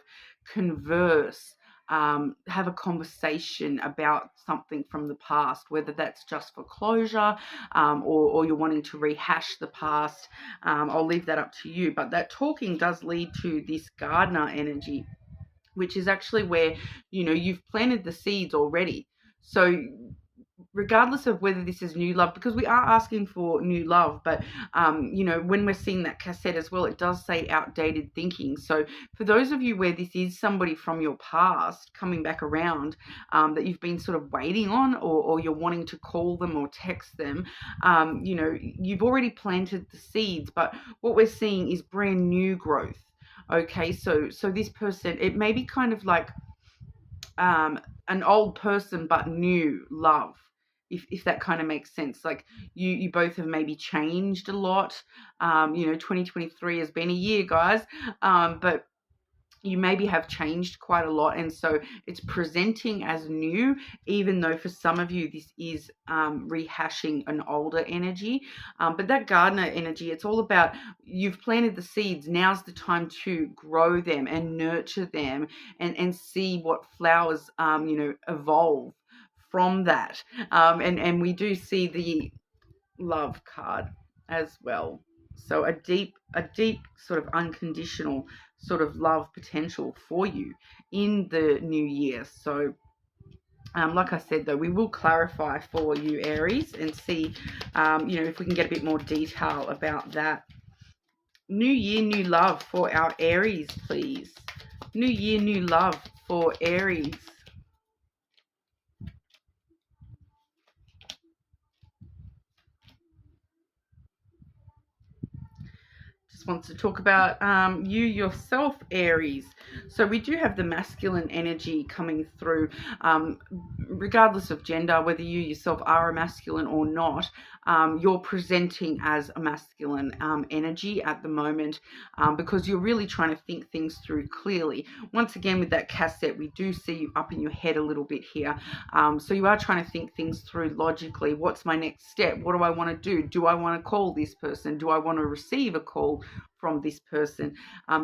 converse, have a conversation about something from the past, whether that's just for closure, or you're wanting to rehash the past. I'll leave that up to you. But that talking does lead to this gardener energy, which is actually where, you know, you've planted the seeds already. So regardless of whether this is new love, because we are asking for new love, but you know, when we're seeing that cassette as well, it does say outdated thinking. So for those of you where this is somebody from your past coming back around, that you've been sort of waiting on, or you're wanting to call them or text them, you know, you've already planted the seeds, but what we're seeing is brand new growth. Okay, so this person, it may be kind of like an old person but new love, if that kind of makes sense. Like you both have maybe changed a lot. You know, 2023 has been a year, guys, but you maybe have changed quite a lot, and so it's presenting as new, even though for some of you this is rehashing an older energy. But that gardener energy, it's all about, you've planted the seeds, now's the time to grow them and nurture them, and see what flowers you know, evolve from that. And we do see the love card as well. So a deep sort of unconditional sort of love potential for you in the new year. So like I said, though, we will clarify for you, Aries, and see you know, if we can get a bit more detail about that. New year, new love for our Aries, please. New year, new love for Aries. Wants to talk about you yourself, Aries. So we do have the masculine energy coming through, regardless of gender, whether you yourself are a masculine or not. You're presenting as a masculine energy at the moment, because you're really trying to think things through clearly. Once again, with that cassette, we do see you up in your head a little bit here. So you are trying to think things through logically. What's my next step? What do I want to do? Do I want to call this person? Do I want to receive a call from this person?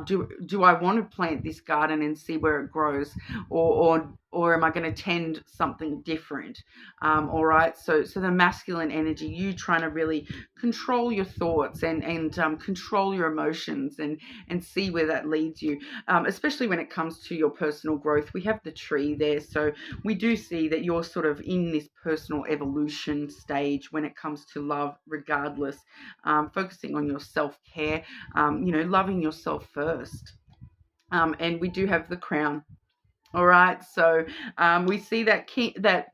Do I want to plant this garden and see where it grows, or am I going to tend something different? All right, so the masculine energy, you trying to really control your thoughts and control your emotions, and see where that leads you, especially when it comes to your personal growth. We have the tree there, so we do see that you're sort of in this personal evolution stage when it comes to love, regardless, focusing on your self-care, you know, loving yourself first. And we do have the crown. All right, so we see that king, that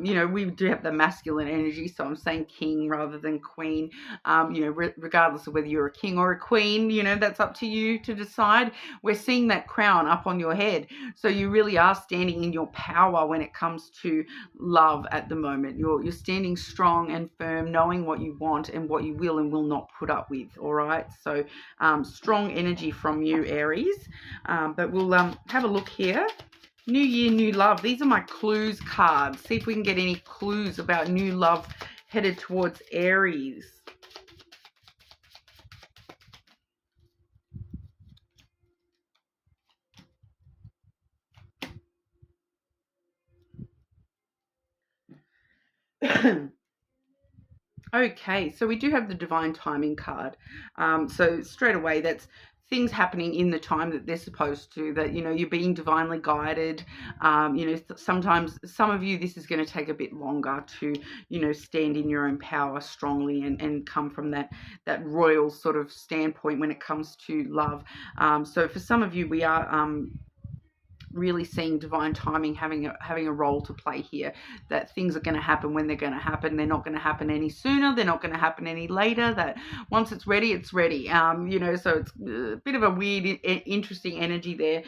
you know, we do have the masculine energy, so I'm saying king rather than queen. You know, regardless of whether you're a king or a queen, you know, that's up to you to decide. We're seeing that crown up on your head, so you really are standing in your power when it comes to love at the moment. You're standing strong and firm, knowing what you want and what you will and will not put up with. All right, so strong energy from you, Aries. But we'll have a look here. New year, new love. These are my clues cards. See if we can get any clues about new love headed towards Aries. Okay, so we do have the divine timing card. So straight away, that's things happening in the time that they're supposed to, that, you know, you're being divinely guided. You know, sometimes some of you, this is going to take a bit longer to, you know, stand in your own power strongly and come from that royal sort of standpoint when it comes to love. So for some of you, we are really seeing divine timing having a role to play here, that things are going to happen when they're going to happen. They're not going to happen any sooner, they're not going to happen any later, that once it's ready, it's ready. You know, so it's a bit of a weird, interesting energy there.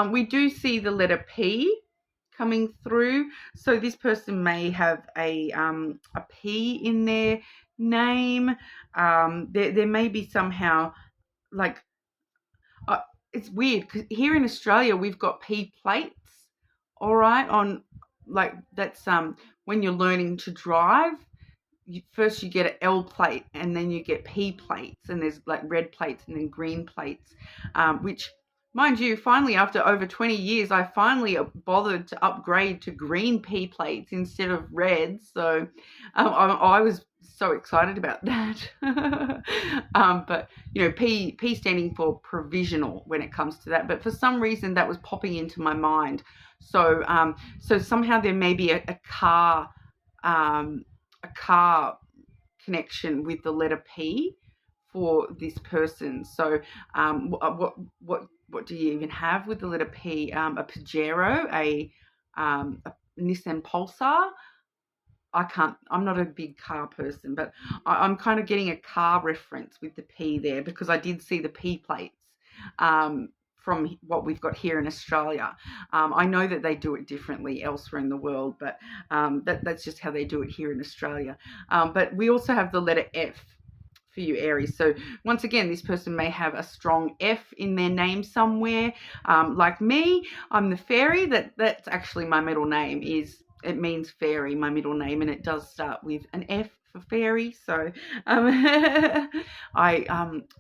We do see the letter P coming through, so this person may have a P in their name. There may be somehow like it's weird because here in Australia we've got P plates, all right, on like that's when you're learning to drive. First you get an L plate and then you get P plates, and there's like red plates and then green plates, which mind you, finally after over 20 years I finally bothered to upgrade to green P plates instead of red. So I was so excited about that. But you know, P standing for provisional when it comes to that, but for some reason that was popping into my mind. So so somehow there may be a car connection with the letter P for this person. So what do you even have with the letter P? A Pajero, a Nissan Pulsar. I'm not a big car person, but I'm kind of getting a car reference with the P there because I did see the P plates from what we've got here in Australia. I know that they do it differently elsewhere in the world, but that's just how they do it here in Australia. But we also have the letter F for you, Aries. So once again, this person may have a strong F in their name somewhere. Like me, I'm the fairy. That's actually my middle name. It means fairy, my middle name, and it does start with an F for fairy. So I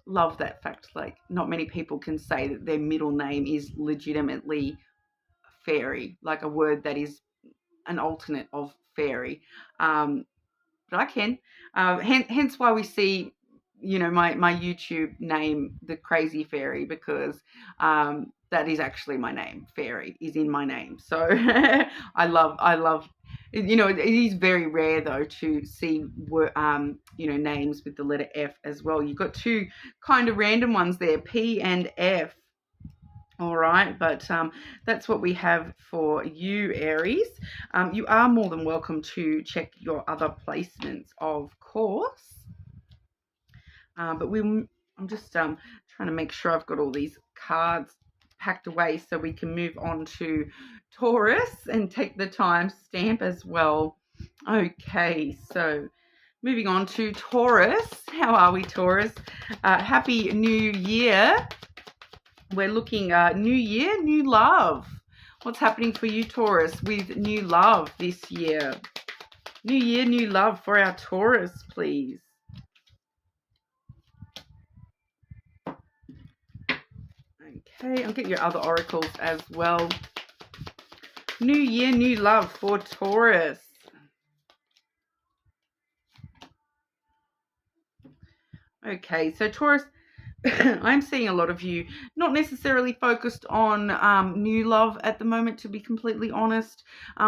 love that fact. Like, not many people can say that their middle name is legitimately fairy, like a word that is an alternate of fairy. But I can. Hence why we see, you know, my YouTube name, The Crazy Fairy, because that is actually my name. Fairy is in my name. So I love, you know, it is very rare though to see, you know, names with the letter F as well. You've got two kind of random ones there, P and F. All right, but that's what we have for you, Aries. You are more than welcome to check your other placements, of course. But I'm just trying to make sure I've got all these cards packed away so we can move on to Taurus and take the time stamp as well. Okay, so moving on to Taurus. How are we, Taurus? Happy New Year. We're looking new year, new love. What's happening for you, Taurus, with new love this year? New year, new love for our Taurus, please. Okay, I'll get your other oracles as well. New year, new love for Taurus. Okay, so Taurus, I'm seeing a lot of you not necessarily focused on new love at the moment, to be completely honest.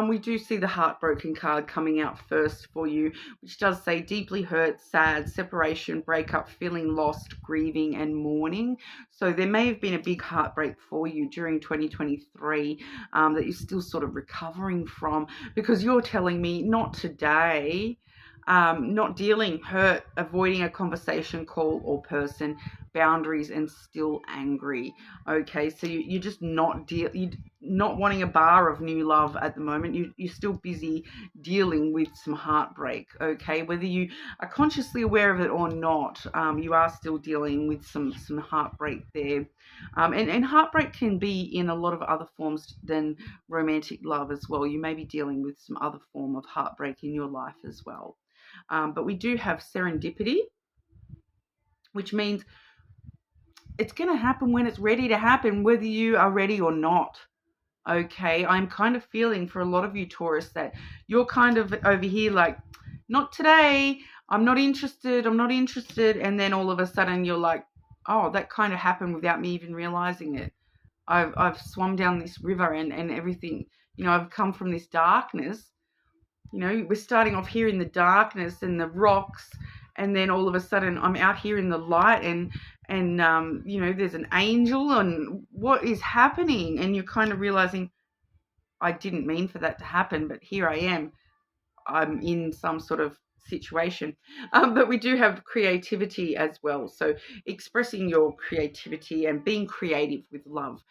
We do see the heartbroken card coming out first for you, which does say deeply hurt, sad, separation, breakup, feeling lost, grieving and mourning. So there may have been a big heartbreak for you during 2023 that you're still sort of recovering from, because you're telling me not today. Not dealing, hurt, avoiding a conversation, call or person, boundaries, and still angry. Okay, so you're just not wanting a bar of new love at the moment. You're still busy dealing with some heartbreak. Okay, whether you are consciously aware of it or not, you are still dealing with some heartbreak there. And heartbreak can be in a lot of other forms than romantic love as well. You may be dealing with some other form of heartbreak in your life as well. But we do have serendipity, which means it's going to happen when it's ready to happen, whether you are ready or not. Okay, I'm kind of feeling for a lot of you, Taurus, that you're kind of over here like, not today, I'm not interested. And then all of a sudden you're like, oh, that kind of happened without me even realizing it. I've swum down this river and everything, you know, I've come from this darkness. You know, we're starting off here in the darkness and the rocks, and then all of a sudden I'm out here in the light and you know, there's an angel, and what is happening? And you're kind of realizing, I didn't mean for that to happen, but here I am. I'm in some sort of situation. But we do have creativity as well. So expressing your creativity and being creative with love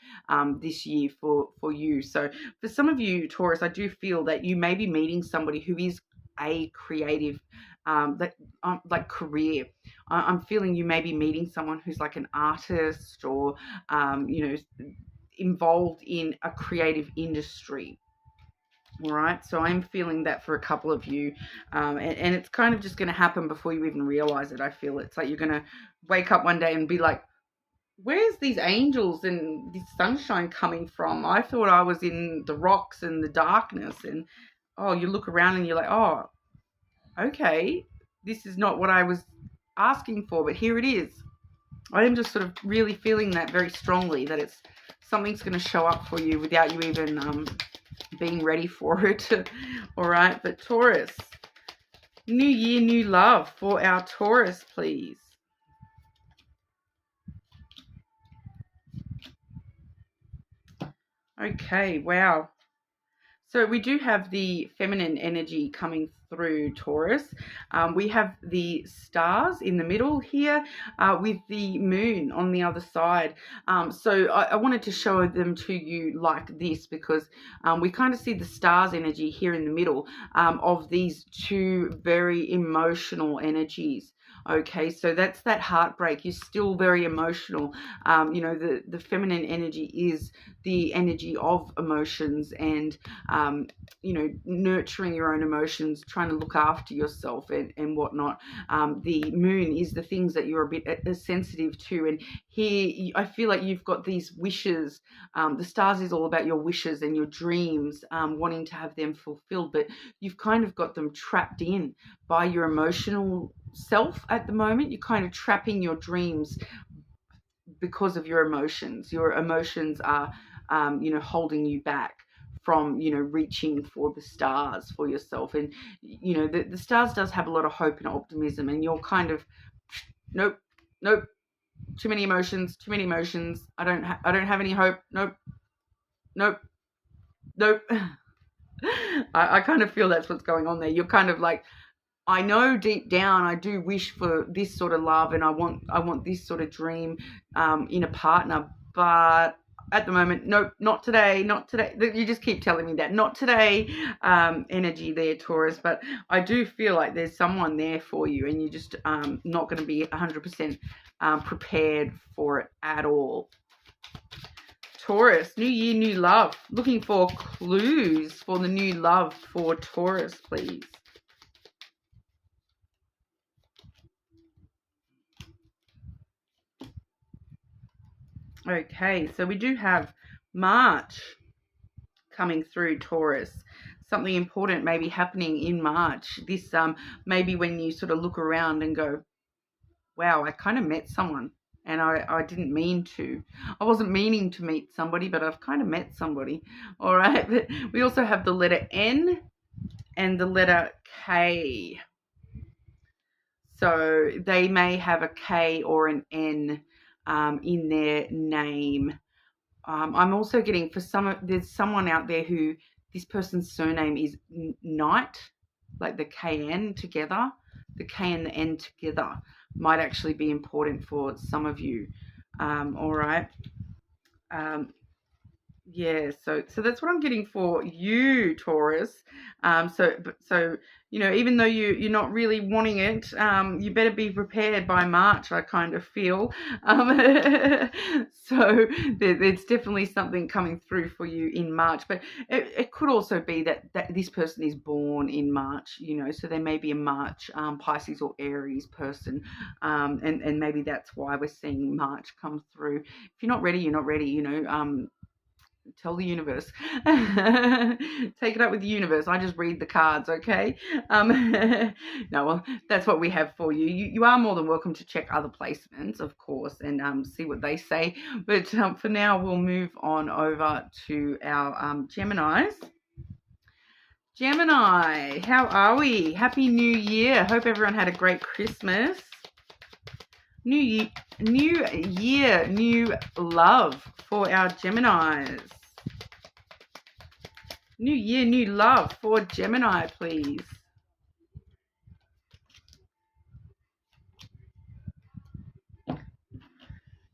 this year for you. So for some of you, Taurus, I do feel that you may be meeting somebody who is a creative like career. I'm feeling you may be meeting someone who's like an artist or, you know, involved in a creative industry. All right, so I'm feeling that for a couple of you, and it's kind of just going to happen before you even realize it. I feel it's like you're going to wake up one day and be like, where's these angels and this sunshine coming from? I thought I was in the rocks and the darkness. And oh, you look around and you're like, oh, okay, this is not what I was asking for, but here it is. I am just sort of really feeling that very strongly, that it's something's going to show up for you without you even being ready for it. All right, but Taurus, new year, new love for our Taurus, please. Okay, wow. So we do have the feminine energy coming through Taurus. We have the stars in the middle here with the moon on the other side. So I wanted to show them to you like this because we kind of see the stars energy here in the middle of these two very emotional energies. Okay, so that's that heartbreak. You're still very emotional. You know, the feminine energy is the energy of emotions and, you know, nurturing your own emotions, trying to look after yourself and whatnot. The moon is the things that you're a bit sensitive to. And here, I feel like you've got these wishes. The stars is all about your wishes and your dreams, wanting to have them fulfilled. But you've kind of got them trapped in by your emotional self at the moment. You're kind of trapping your dreams because of your emotions. Your emotions are, you know, holding you back from, you know, reaching for the stars for yourself. And, you know, the stars does have a lot of hope and optimism, and you're kind of, nope, nope, too many emotions. I don't have any hope. Nope. I kind of feel that's what's going on there. You're kind of like, I know deep down I do wish for this sort of love, and I want this sort of dream in a partner, but at the moment, nope, not today. You just keep telling me that, not today, energy there, Taurus. But I do feel like there's someone there for you, and you're just not going to be 100% prepared for it at all. Taurus, new year, new love. Looking for clues for the new love for Taurus, please. Okay, so we do have March coming through, Taurus. Something important may be happening in March. This maybe when you sort of look around and go, wow, I kind of met someone and I didn't mean to. I wasn't meaning to meet somebody, but I've kind of met somebody. All right, but we also have the letter N and the letter K. So they may have a K or an N in their name. I'm also getting there's someone out there who this person's surname is Knight, like the KN together. The K and the N together might actually be important for some of you. All right. Yeah, so that's what I'm getting for you, Taurus. So you know, even though you're not really wanting it, you better be prepared by March, I kind of feel. So there's definitely something coming through for you in March, but it could also be that this person is born in March, you know, so there may be a March Pisces or Aries person, and maybe that's why we're seeing March come through. If you're not ready, you're not ready, you know. Tell the universe. Take it up with the universe. I just read the cards, okay? No, well, that's what we have for you. You are more than welcome to check other placements, of course, and see what they say. But for now, we'll move on over to our Geminis. Gemini, how are we? Happy New Year. Hope everyone had a great Christmas. New year, new love for our Geminis. New year, new love for Gemini, please.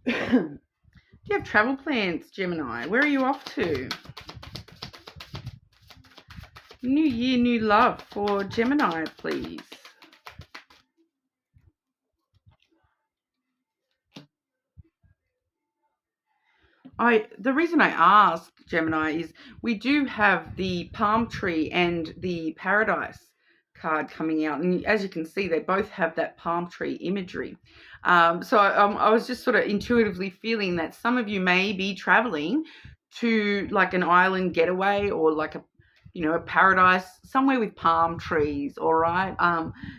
Do you have travel plans, Gemini? Where are you off to? New year, new love for Gemini, please. The reason I asked, Gemini, is we do have the palm tree and the paradise card coming out, and as you can see, they both have that palm tree imagery. So I was just sort of intuitively feeling that some of you may be traveling to like an island getaway, or like a paradise somewhere with palm trees. All right.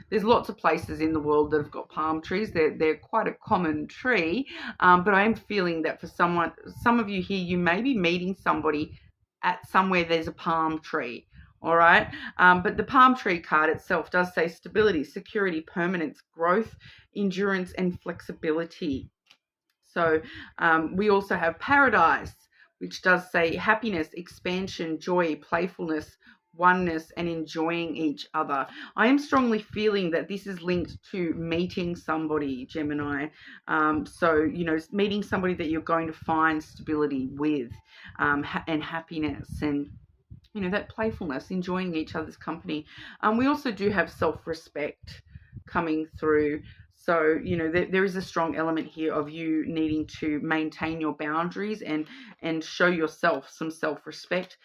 There's lots of places in the world that have got palm trees. They're quite a common tree. But I am feeling that for some of you here, you may be meeting somebody at somewhere there's a palm tree. All right. But the palm tree card itself does say stability, security, permanence, growth, endurance, and flexibility. So we also have paradise, which does say happiness, expansion, joy, playfulness, oneness, and enjoying each other. I am strongly feeling that this is linked to meeting somebody, Gemini. So, meeting somebody that you're going to find stability with, and happiness, and that playfulness, enjoying each other's company. We also do have self-respect coming through. So, there is a strong element here of you needing to maintain your boundaries and show yourself some self-respect.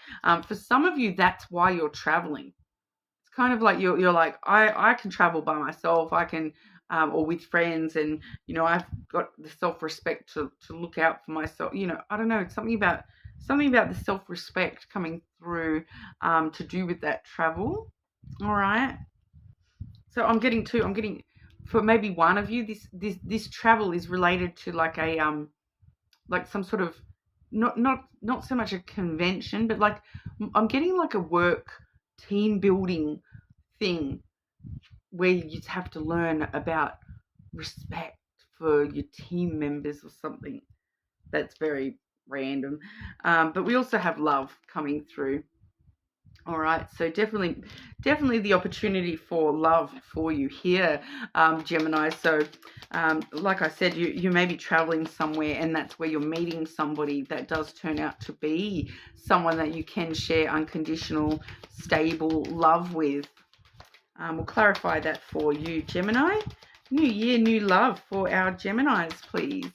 For some of you, that's why you're traveling. It's kind of like you're like, I can travel by myself. I can, or with friends, and, I've got the self-respect to look out for myself. I don't know, it's something about the self-respect coming through to do with that travel. All right. So I'm getting for maybe one of you, this travel is related to like a like some sort of not so much a convention, but like I'm getting like a work team building thing where you just have to learn about respect for your team members or something. That's very random. But we also have love coming through. All right, so definitely the opportunity for love for you here, Gemini. So like I said, you may be traveling somewhere, and that's where you're meeting somebody that does turn out to be someone that you can share unconditional, stable love with. We'll clarify that for you, Gemini. New year, new love for our Geminis, please.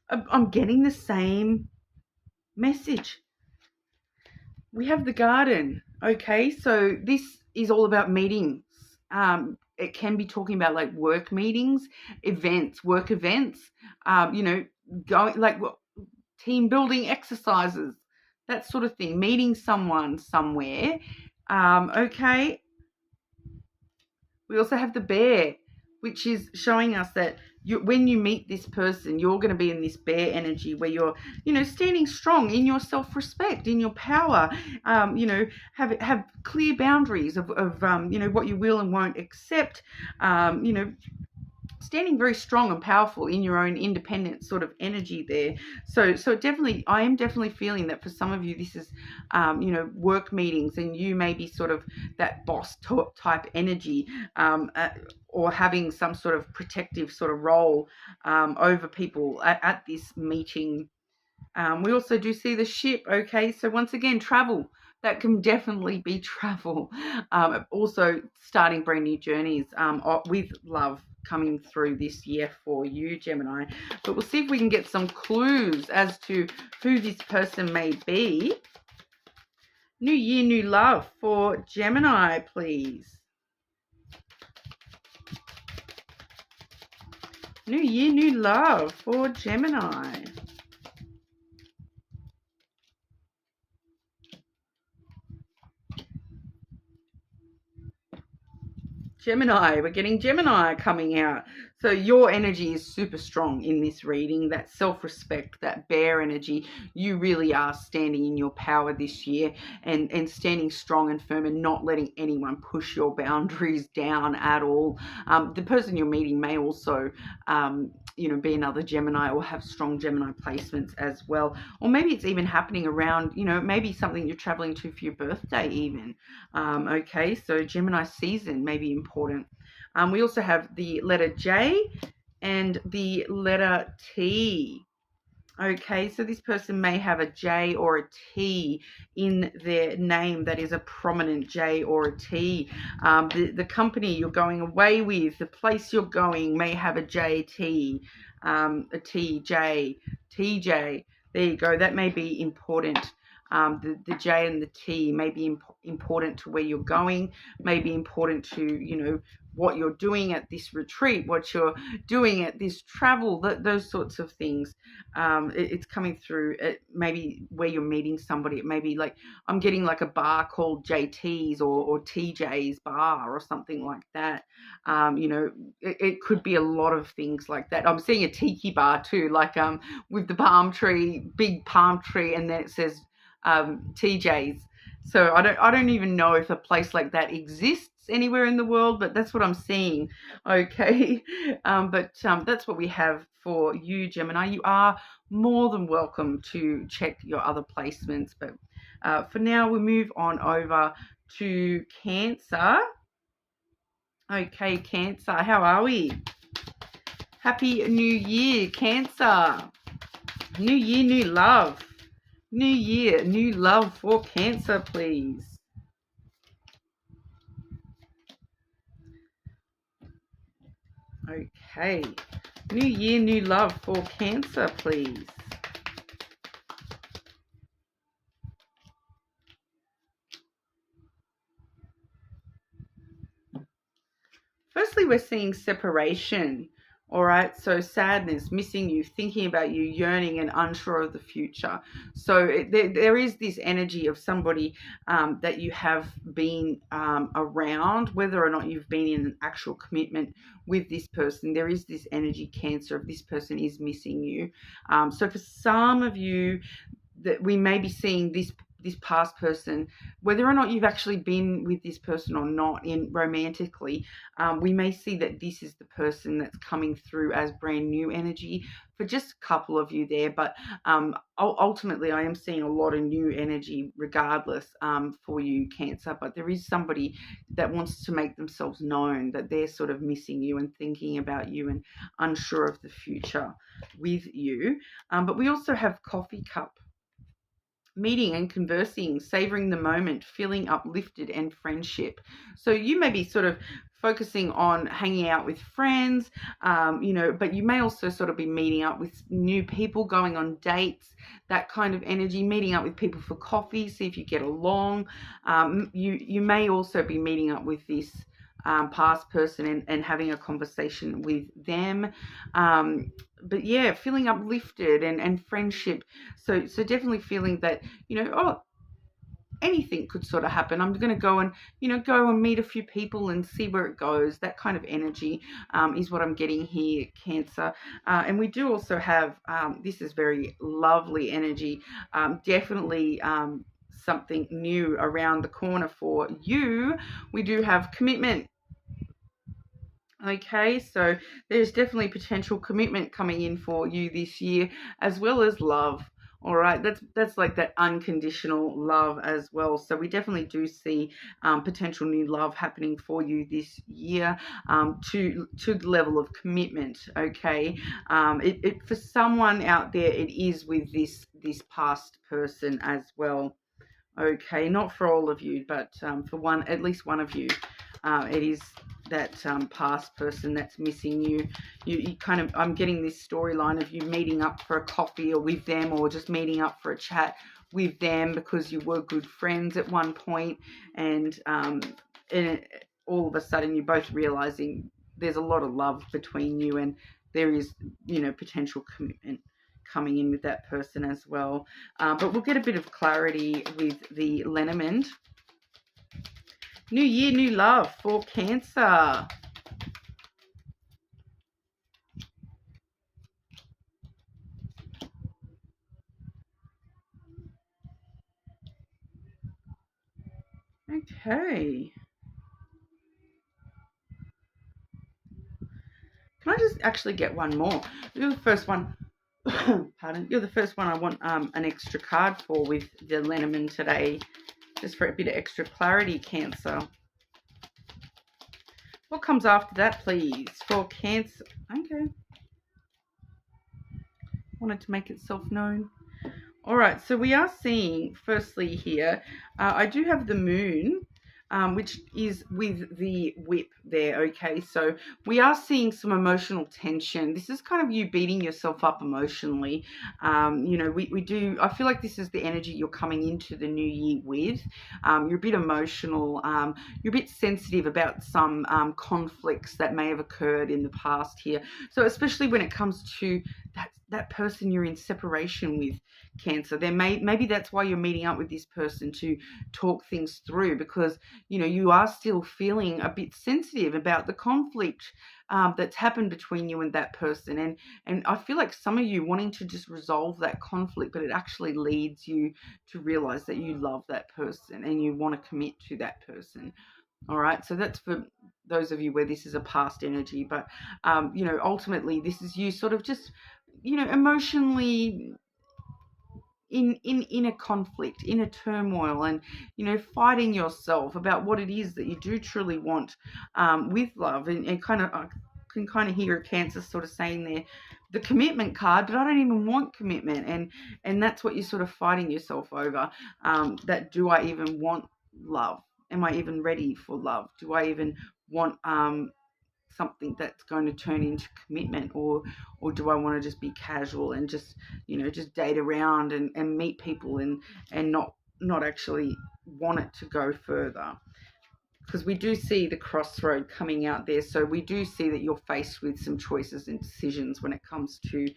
I'm getting the same message. We have the garden. Okay, so this is all about meetings. It can be talking about like work meetings, work events, going like team building exercises, that sort of thing, meeting someone somewhere. Okay. We also have the bear, which is showing us that when you meet this person, you're going to be in this bear energy where you're, standing strong in your self-respect, in your power, have clear boundaries of what you will and won't accept, standing very strong and powerful in your own independent sort of energy there. So definitely, I am definitely feeling that for some of you, this is, work meetings, and you may be sort of that boss type energy, or having some sort of protective sort of role over people at this meeting. We also do see the ship. Okay, so once again, travel. That can definitely be travel. Also starting brand new journeys with love coming through this year for you, Gemini. But we'll see if we can get some clues as to who this person may be. New year, new love for Gemini, please. New year, new love for Gemini. Gemini, we're getting Gemini coming out. So your energy is super strong in this reading, that self-respect, that bear energy. You really are standing in your power this year, and standing strong and firm, and not letting anyone push your boundaries down at all. The person you're meeting may also be another Gemini, or have strong Gemini placements as well. Or maybe it's even happening around, maybe something you're traveling to for your birthday even. Okay, so Gemini season may be important. We also have the letter J and the letter T. Okay, so this person may have a J or a T in their name that is a prominent J or a T. The company you're going away with, the place you're going may have a JT, a TJ, TJ. There you go. That may be important. The J and the T may be important to where you're going, may be important to, you know, what you're doing at this retreat, what you're doing at this travel, those sorts of things. It's coming through. Maybe where you're meeting somebody, it may be like, I'm getting like a bar called JT's or TJ's bar or something like that. You know, it could be a lot of things like that. I'm seeing a tiki bar too, like with the palm tree, big palm tree, and then it says TJ's. So I don't even know if a place like that exists anywhere in the world, but that's what I'm seeing. Okay, but that's what we have for you, Gemini. You are more than welcome to check your other placements, but for now we move on over to Cancer. Okay, Cancer, how are we? Happy New Year, Cancer. New year, new love. New year, new love for Cancer, please. Okay. New year, new love for Cancer, please. Firstly, we're seeing separation. All right, so sadness, missing you, thinking about you, yearning and unsure of the future. So there is this energy of somebody that you have been around, whether or not you've been in an actual commitment with this person. There is this energy, Cancer, of this person is missing you. So for some of you, that we may be seeing this past person, whether or not you've actually been with this person or not in romantically, we may see that this is the person that's coming through as brand new energy for just a couple of you there. But ultimately, I am seeing a lot of new energy regardless for you, Cancer. But there is somebody that wants to make themselves known, that they're sort of missing you and thinking about you and unsure of the future with you. But we also have Coffee Cup. Meeting and conversing, savoring the moment, feeling uplifted, and friendship. So you may be sort of focusing on hanging out with friends, you know, but you may also sort of be meeting up with new people, going on dates, that kind of energy, meeting up with people for coffee, see if you get along. You may also be meeting up with this past person and having a conversation with them. But yeah, feeling uplifted and friendship. So definitely feeling that, you know, oh, anything could sort of happen. I'm going to go and, you know, go and meet a few people and see where it goes. That kind of energy is what I'm getting here, Cancer. And we do also have, this is very lovely energy, definitely something new around the corner for you. We do have commitment. Okay, so there's definitely potential commitment coming in for you this year, as well as love. All right, that's like that unconditional love as well. So we definitely do see potential new love happening for you this year, to the level of commitment. Okay, for someone out there, it is with this past person as well. Okay, not for all of you, but for at least one of you, it is that past person that's missing you. You kind of, I'm getting this storyline of you meeting up for a coffee or with them, or just meeting up for a chat with them because you were good friends at one point, and all of a sudden you're both realizing there's a lot of love between you, and there is, you know, potential commitment coming in with that person as well. But we'll get a bit of clarity with the lenormand. New year, new love for Cancer. Okay. Can I just actually get one more? You're the first one. Pardon. You're the first one I want an extra card for with the lenormand today, just for a bit of extra clarity, Cancer. What comes after that, please, for Cancer? Okay. wanted to make itself known. All right, so we are seeing, firstly here, I do have the moon, which is with the whip there, okay? So we are seeing some emotional tension. This is kind of you beating yourself up emotionally. You know, we do, I feel like this is the energy you're coming into the new year with. You're a bit emotional. You're a bit sensitive about some conflicts that may have occurred in the past here. So especially when it comes to that person you're in separation with, Cancer, maybe that's why you're meeting up with this person, to talk things through, because you know you are still feeling a bit sensitive about the conflict that's happened between you and that person, and I feel like some of you wanting to just resolve that conflict, but it actually leads you to realize that you love that person and you want to commit to that person. All right, so that's for those of you where this is a past energy, but you know, ultimately this is you sort of just, you know, emotionally in a conflict, in a turmoil, and you know, fighting yourself about what it is that you do truly want with love, and kind of I can kind of hear a Cancer sort of saying there, the commitment card, but I don't even want commitment, and that's what you're sort of fighting yourself over. That, do I even want love? Am I even ready for love? Do I even want something that's going to turn into commitment, or do I want to just be casual and just, you know, just date around and meet people and not actually want it to go further? Because we do see the crossroad coming out there. So we do see that you're faced with some choices and decisions when it comes to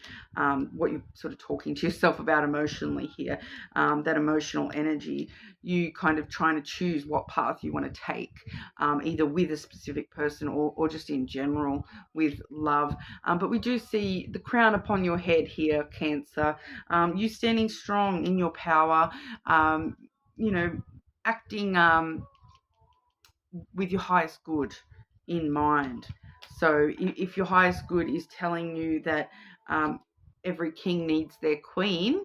what you're sort of talking to yourself about emotionally here, that emotional energy. You kind of trying to choose what path you want to take, either with a specific person or just in general with love. But we do see the crown upon your head here, Cancer. You standing strong in your power, you know, acting with your highest good in mind. So if your highest good is telling you that every king needs their queen,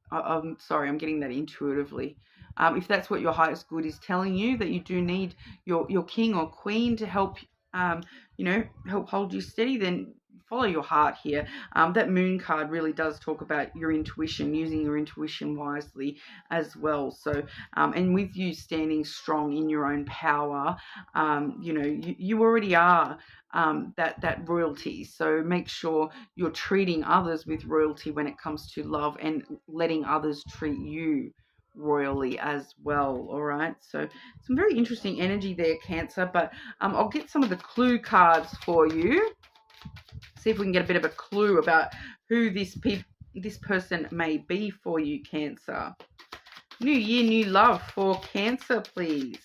I'm sorry, I'm getting that intuitively. If that's what your highest good is telling you, that you do need your king or queen to help, you know, help hold you steady, then follow your heart here. That moon card really does talk about your intuition, using your intuition wisely as well. So, and with you standing strong in your own power, you know, you already are that royalty. So make sure you're treating others with royalty when it comes to love, and letting others treat you royally as well. All right, so some very interesting energy there, Cancer, but I'll get some of the clue cards for you, see if we can get a bit of a clue about who this person may be for you, Cancer. New year, new love for Cancer, please.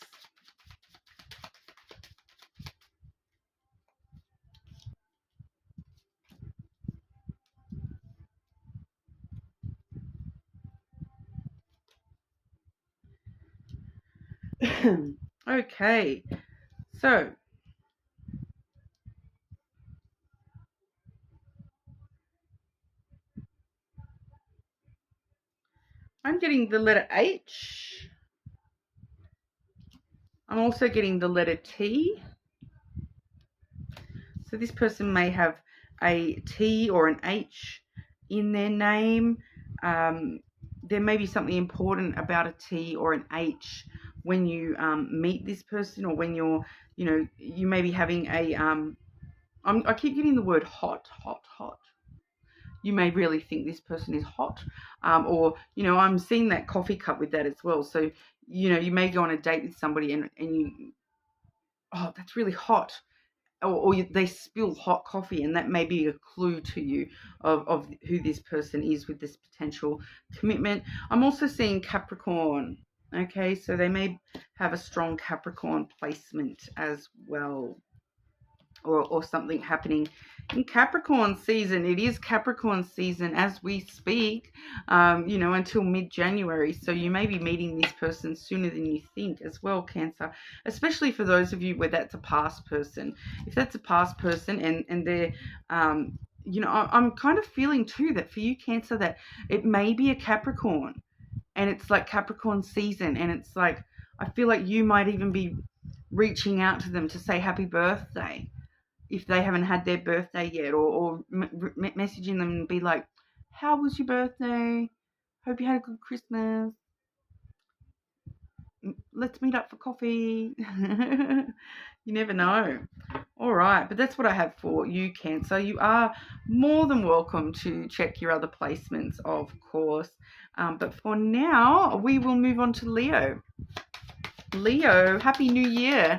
Okay, so I'm getting the letter H. I'm also getting the letter T. So this person may have a T or an H in their name. There may be something important about a T or an H when you meet this person, or when you're, you know, you may be having a, I keep getting the word hot, hot, hot. You may really think this person is hot, or, you know, I'm seeing that coffee cup with that as well. So, you know, you may go on a date with somebody and you, oh, that's really hot. Or they spill hot coffee, and that may be a clue to you of who this person is with this potential commitment. I'm also seeing Capricorn. Okay, so they may have a strong Capricorn placement as well, or something happening in Capricorn season. It is Capricorn season as we speak, you know, until mid-January. So you may be meeting this person sooner than you think as well, Cancer, especially for those of you where that's a past person. If that's a past person and they're, you know, I'm kind of feeling too that for you, Cancer, that it may be a Capricorn, and it's like Capricorn season, and it's like, I feel like you might even be reaching out to them to say happy birthday. if they haven't had their birthday yet, or messaging them and be like, how was your birthday? Hope you had a good Christmas. Let's meet up for coffee. You never know. All right, but that's what I have for you, Cancer. You are more than welcome to check your other placements, of course. But for now, we will move on to Leo. Leo, Happy New Year.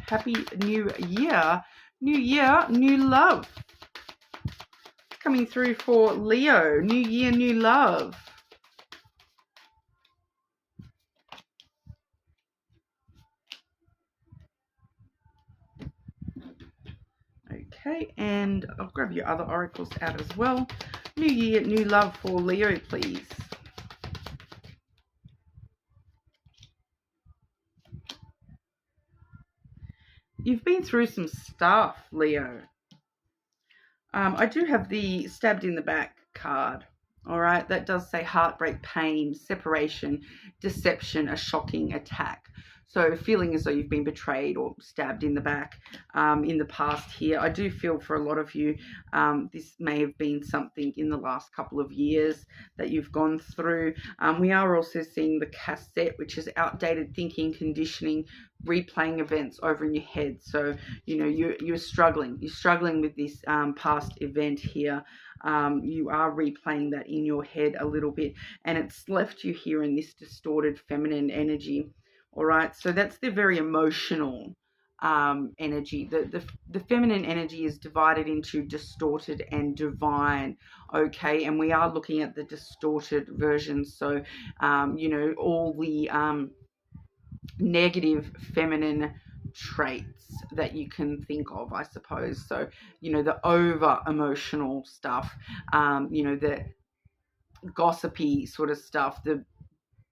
Happy New Year. New year, new love. Coming through for Leo. New year, new love. Okay, and I'll grab your other oracles out as well. New year, new love for Leo, please. You've been through some stuff, Leo. I do have the stabbed in the back card. All right, that does say heartbreak, pain, separation, deception, a shocking attack. So feeling as though you've been betrayed or stabbed in the back in the past here. I do feel for a lot of you, this may have been something in the last couple of years that you've gone through. We are also seeing the cassette, which is outdated thinking, conditioning, replaying events over in your head. So, you know, you're struggling. You're struggling with this past event here. You are replaying that in your head a little bit, and it's left you here in this distorted feminine energy. All right, so that's the very emotional energy. The feminine energy is divided into distorted and divine. Okay, and we are looking at the distorted version. So, you know, all the negative feminine traits that you can think of, I suppose. So, you know, the over emotional stuff, you know, the gossipy sort of stuff, the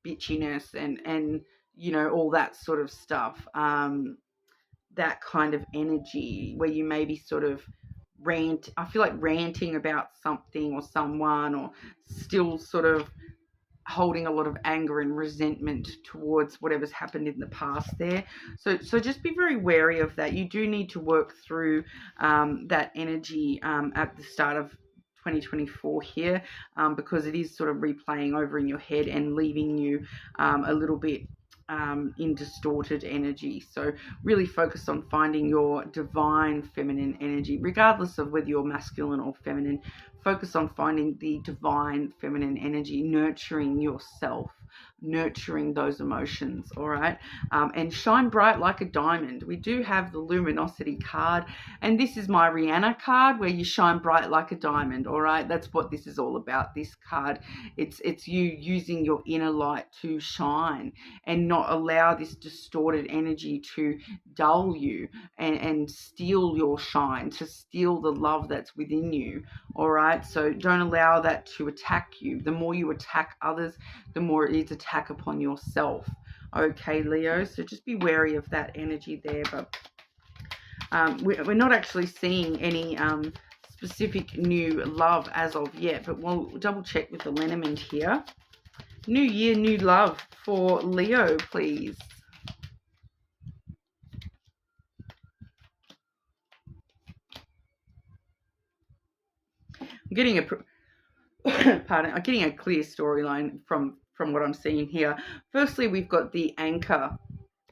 bitchiness, and you know, all that sort of stuff, that kind of energy where you maybe sort of I feel like ranting about something or someone, or still sort of holding a lot of anger and resentment towards whatever's happened in the past there. So just be very wary of that. You do need to work through that energy at the start of 2024 here, because it is sort of replaying over in your head and leaving you a little bit in distorted energy. So really focus on finding your divine feminine energy, regardless of whether you're masculine or feminine. Focus on finding the divine feminine energy, nurturing yourself, nurturing those emotions. All right, and shine bright like a diamond. We do have the luminosity card, and this is my Rihanna card, where you shine bright like a diamond. All right, that's what this is all about. This card, it's you using your inner light to shine and not allow this distorted energy to dull you and steal your shine, to steal the love that's within you. All right, so don't allow that to attack you. The more you attack others, the more it is attack upon yourself. Okay, Leo, so just be wary of that energy there. But we're not actually seeing any specific new love as of yet, but we'll double check with the lenormand here. New year, new love for Leo, please. I'm getting I'm getting a clear storyline from what I'm seeing here. Firstly, we've got the anchor.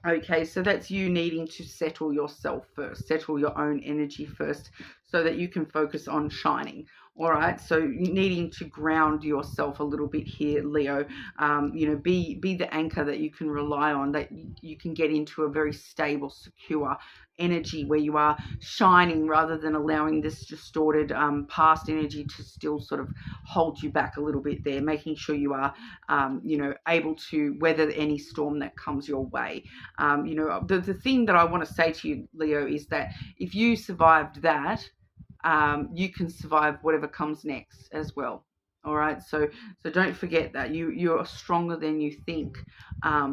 Okay, so that's you needing to settle yourself first, settle your own energy first, so that you can focus on shining. All right, so needing to ground yourself a little bit here, Leo. You know, be the anchor that you can rely on, that you can get into a very stable, secure energy where you are shining, rather than allowing this distorted past energy to still sort of hold you back a little bit there, making sure you are, you know, able to weather any storm that comes your way. You know, the thing that I want to say to you, Leo, is that if you survived that, you can survive whatever comes next as well. All right, so don't forget that you're stronger than you think,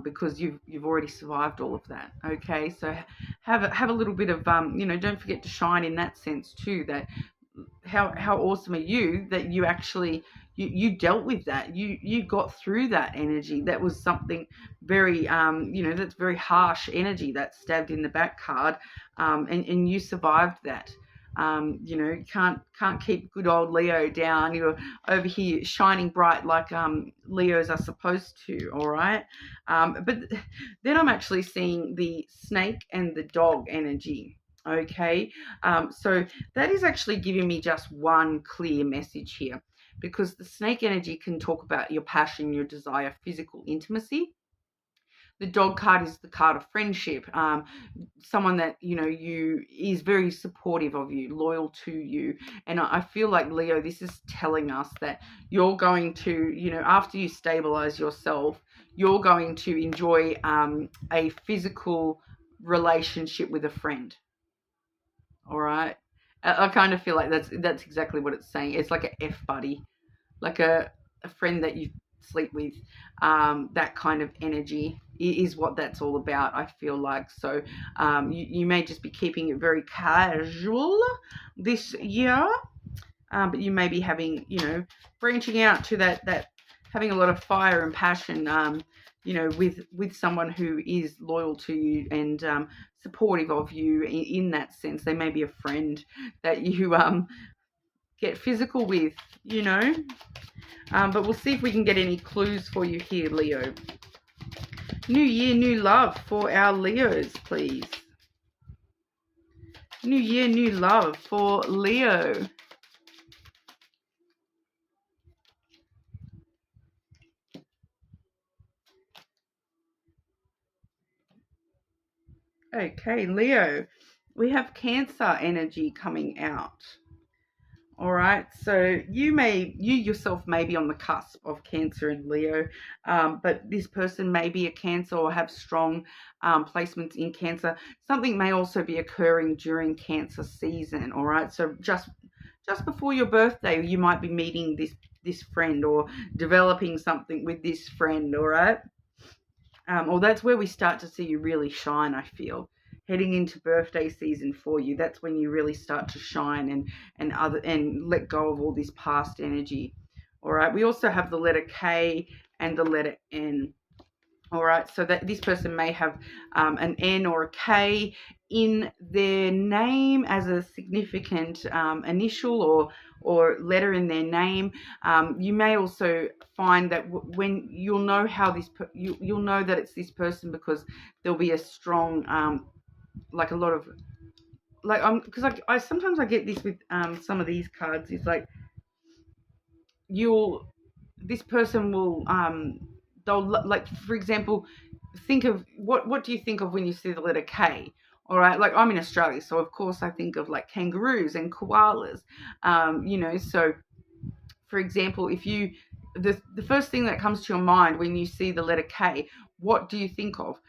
because you've already survived all of that. Okay, so have a little bit of you know, don't forget to shine in that sense too. That how awesome are you that you actually, you dealt with that. You got through that energy. That was something very, you know, that's very harsh energy, that stabbed in the back card, and you survived that. You know, can't keep good old Leo down. You're over here shining bright like Leos are supposed to, all right? But then I'm actually seeing the snake and the dog energy, okay? So that is actually giving me just one clear message here, because the snake energy can talk about your passion, your desire, physical intimacy. The dog card is the card of friendship, someone that, you know, you is very supportive of you, loyal to you. And I feel like, Leo, this is telling us that you're going to, you know, after you stabilize yourself, you're going to enjoy a physical relationship with a friend. All right. I kind of feel like that's exactly what it's saying. It's like a F buddy, like a friend that you sleep with. That kind of energy is what that's all about, I feel like. So you may just be keeping it very casual this year, but you may be having, you know, branching out to that having a lot of fire and passion, you know, with someone who is loyal to you and supportive of you in that sense. They may be a friend that you get physical with, you know. But we'll see if we can get any clues for you here, Leo. New year, new love for our Leos, please. New year, new love for Leo. Okay, Leo, we have Cancer energy coming out. All right, so you yourself may be on the cusp of Cancer and Leo, but this person may be a Cancer or have strong placements in Cancer. Something may also be occurring during Cancer season. All right, so just before your birthday, you might be meeting this friend or developing something with this friend. All right, or that's where we start to see you really shine, I feel. Heading into birthday season for you, that's when you really start to shine and let go of all this past energy. All right, we also have the letter K and the letter N. All right, so that this person may have an N or a K in their name as a significant initial or letter in their name. You may also find that when you'll know how you'll know that it's this person, because there'll be a strong like a lot of like because I sometimes I get this with some of these cards. It's like this person will they'll, like, for example, think of what do you think of when you see the letter K? All right, like I'm in Australia, so of course I think of like kangaroos and koalas. You know, so for example, if you the first thing that comes to your mind when you see the letter K, what do you think of?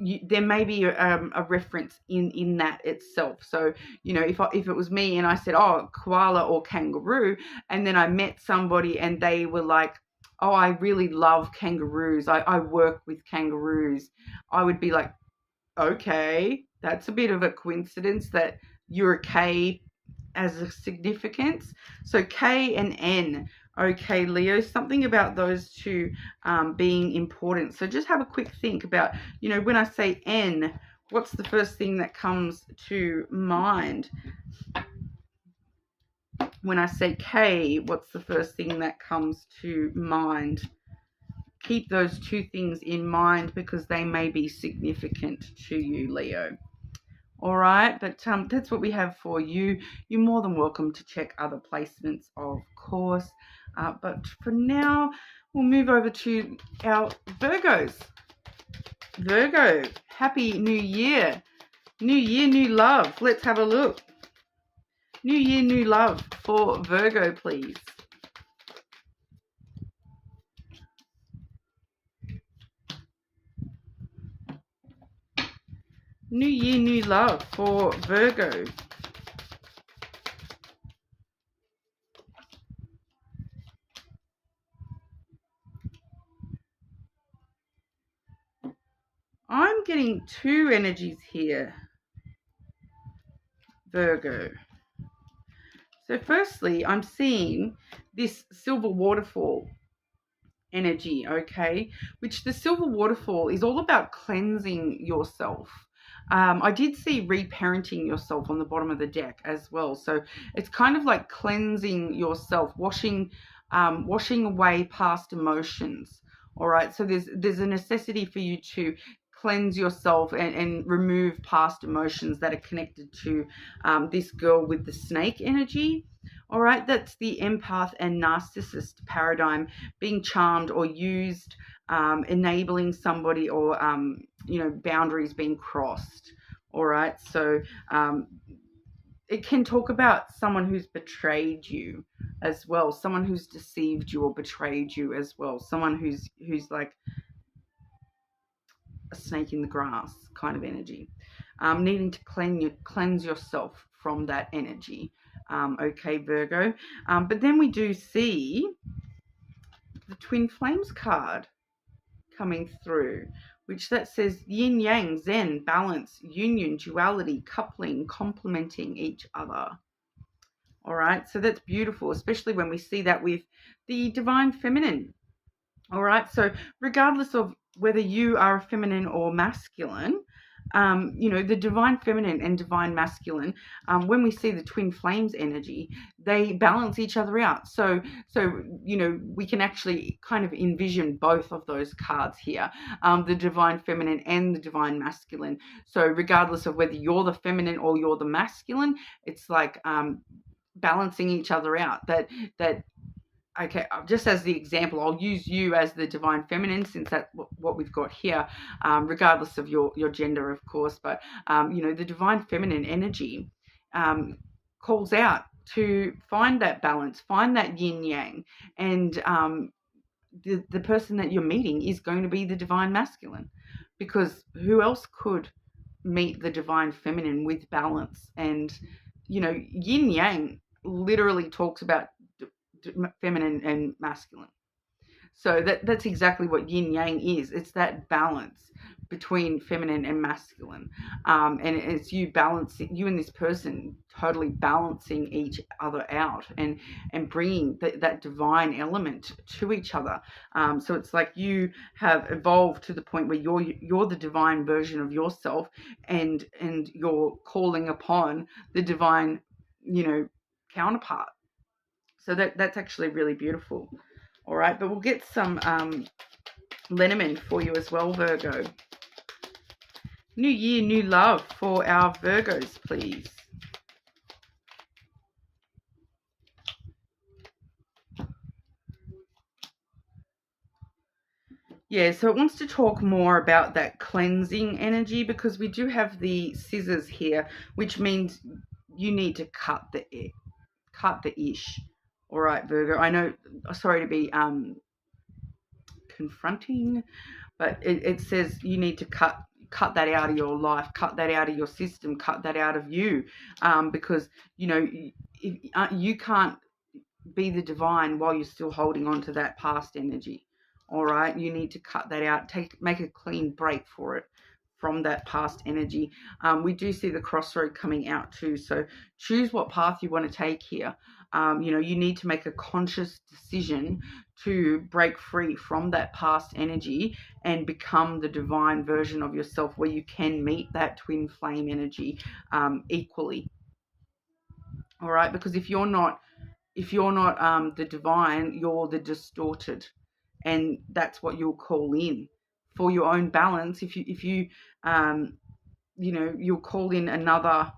There may be a reference in that itself. So, you know, if it was me and I said, oh, koala or kangaroo, and then I met somebody and they were like, oh, I really love kangaroos, I work with kangaroos, I would be like, okay, that's a bit of a coincidence that you're a K as a significance. So K and N. Okay, Leo, something about those two being important. So just have a quick think about, you know, when I say N, what's the first thing that comes to mind? When I say K, what's the first thing that comes to mind? Keep those two things in mind because they may be significant to you, Leo. All right, but that's what we have for you. You're more than welcome to check other placements, of course. But for now, we'll move over to our Virgos. Virgo, happy new year. New year, new love. Let's have a look. New year, new love for Virgo, please. New year, new love for Virgo. I'm getting two energies here, Virgo. So firstly, I'm seeing this silver waterfall energy, okay, which the silver waterfall is all about cleansing yourself. I did see reparenting yourself on the bottom of the deck as well. So it's kind of like cleansing yourself, washing away past emotions. All right. So there's a necessity for you to cleanse yourself and remove past emotions that are connected to this girl with the snake energy. All right. That's the empath and narcissist paradigm, being charmed or used, enabling somebody, or boundaries being crossed. All right, so it can talk about someone who's betrayed you as well, someone who's deceived you or betrayed you as well, someone who's like a snake in the grass kind of energy, needing to cleanse yourself from that energy. Okay, Virgo. But then we do see the Twin Flames card coming through, which that says yin yang, zen, balance, union, duality, coupling, complementing each other. All right, so that's beautiful, especially when we see that with the divine feminine. All right, so regardless of whether you are a feminine or masculine, the divine feminine and divine masculine, when we see the twin flames energy, they balance each other out. So we can actually kind of envision both of those cards here, the divine feminine and the divine masculine. So regardless of whether you're the feminine or you're the masculine, it's like balancing each other out. Okay, just as the example, I'll use you as the divine feminine, since that's what we've got here, regardless of your gender, of course. But, the divine feminine energy calls out to find that balance, find that yin yang. And the person that you're meeting is going to be the divine masculine, because who else could meet the divine feminine with balance? And, yin yang literally talks about feminine and masculine. So that's exactly what yin yang is. It's that balance between feminine and masculine, and it's you balancing, you and this person totally balancing each other out and bringing that divine element to each other. So it's like you have evolved to the point where you're the divine version of yourself, and you're calling upon the divine counterpart. So that's actually really beautiful. All right, but we'll get some lenormand for you as well, Virgo. New year, new love for our Virgos, please. Yeah, so it wants to talk more about that cleansing energy, because we do have the scissors here, which means you need to cut the ish. All right, Virgo. I know, sorry to be confronting, but it says you need to cut that out of your life, cut that out of your system, cut that out of you, because you can't be the divine while you're still holding on to that past energy. All right, you need to cut that out, make a clean break for it from that past energy. We do see the crossroad coming out too, so choose what path you want to take here. You need to make a conscious decision to break free from that past energy and become the divine version of yourself, where you can meet that twin flame energy equally. All right, because if you're not the divine, you're the distorted, and that's what you'll call in for your own balance. If you you'll call in another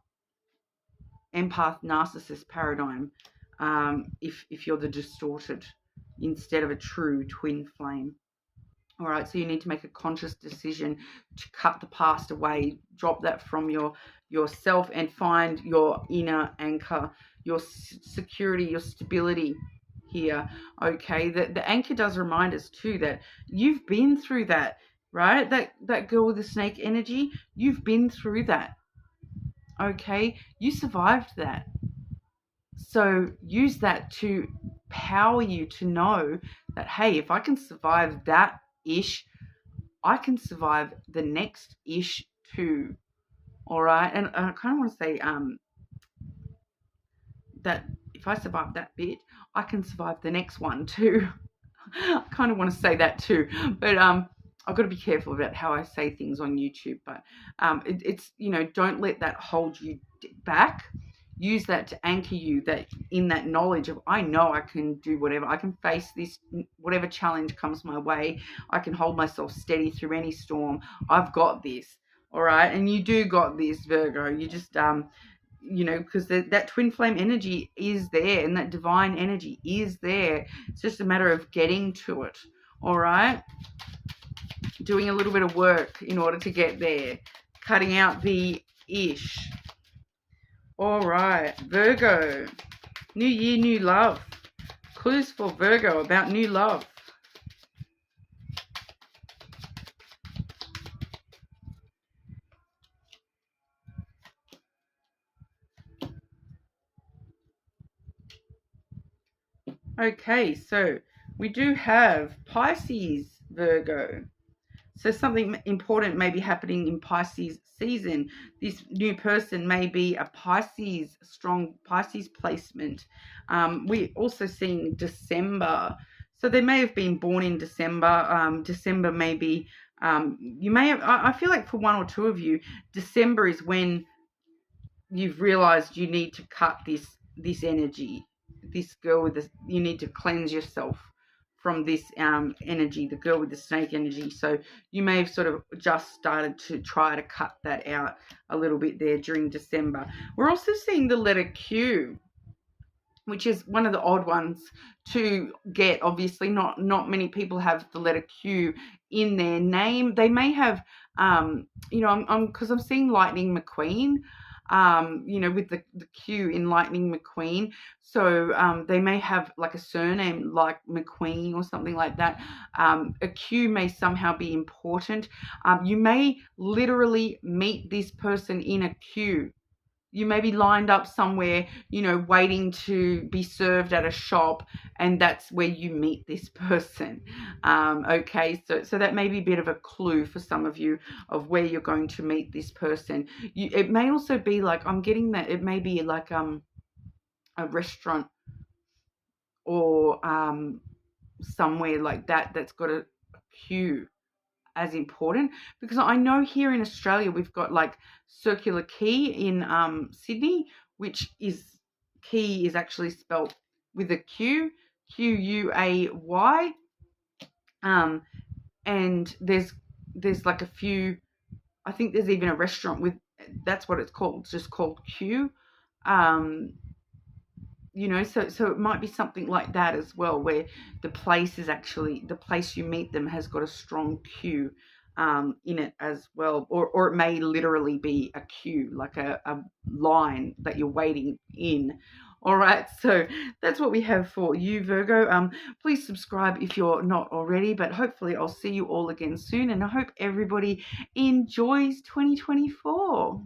empath narcissist paradigm, if you're the distorted instead of a true twin flame. All right, so you need to make a conscious decision to cut the past away, drop that from yourself, and find your inner anchor, your security, your stability here. Okay, the anchor does remind us too that you've been through that, right? That girl with the snake energy, you've been through that. Okay, you survived that. So use that to power you to know that, hey, if I can survive that ish, I can survive the next ish too. All right, and I kind of want to say that if I survive that bit, I can survive the next one too. I kind of want to say that too, but I've got to be careful about how I say things on YouTube. But it's, you know, don't let that hold you back. Use that to anchor you, that in that knowledge of, I know I can do whatever. I can face this, whatever challenge comes my way. I can hold myself steady through any storm. I've got this. All right. And you do got this, Virgo. You just, you know, because that twin flame energy is there, and that divine energy is there. It's just a matter of getting to it. All right. Doing a little bit of work in order to get there. Cutting out the ish. All right, Virgo, new year, new love. Clues for Virgo about new love. Okay, so we do have Pisces, Virgo. So something important may be happening in Pisces season. This new person may be a Pisces, strong Pisces placement. We're also seeing December. So they may have been born in December. December may be, you may have, I feel like for one or two of you, December is when you've realized you need to cut this energy. This girl with this, you need to cleanse yourself from this energy, the girl with the snake energy. So you may have sort of just started to try to cut that out a little bit there during December. We're also seeing the letter Q, which is one of the odd ones to get. Obviously, not many people have the letter Q in their name. They may have, you know, because I'm seeing Lightning McQueen. You know, with the Q in Lightning McQueen. So they may have like a surname like McQueen or something like that. A Q may somehow be important. You may literally meet this person in a queue. You may be lined up somewhere, you know, waiting to be served at a shop, and that's where you meet this person. Okay, so that may be a bit of a clue for some of you of where you're going to meet this person. It may also be like, I'm getting that it may be like a restaurant or somewhere like that that's got a queue as important, because I know here in Australia we've got like Circular Quay in Sydney, which is key is actually spelt with a Q, Quay. And there's like a few, I think there's even a restaurant with, that's what it's called, it's just called Q. You know, so it might be something like that as well, where the place is actually, the place you meet them has got a strong Q in it as well, or it may literally be a queue, like a line that you're waiting in. All right, so that's what we have for you, Virgo. Please subscribe if you're not already, but hopefully I'll see you all again soon, and I hope everybody enjoys 2024.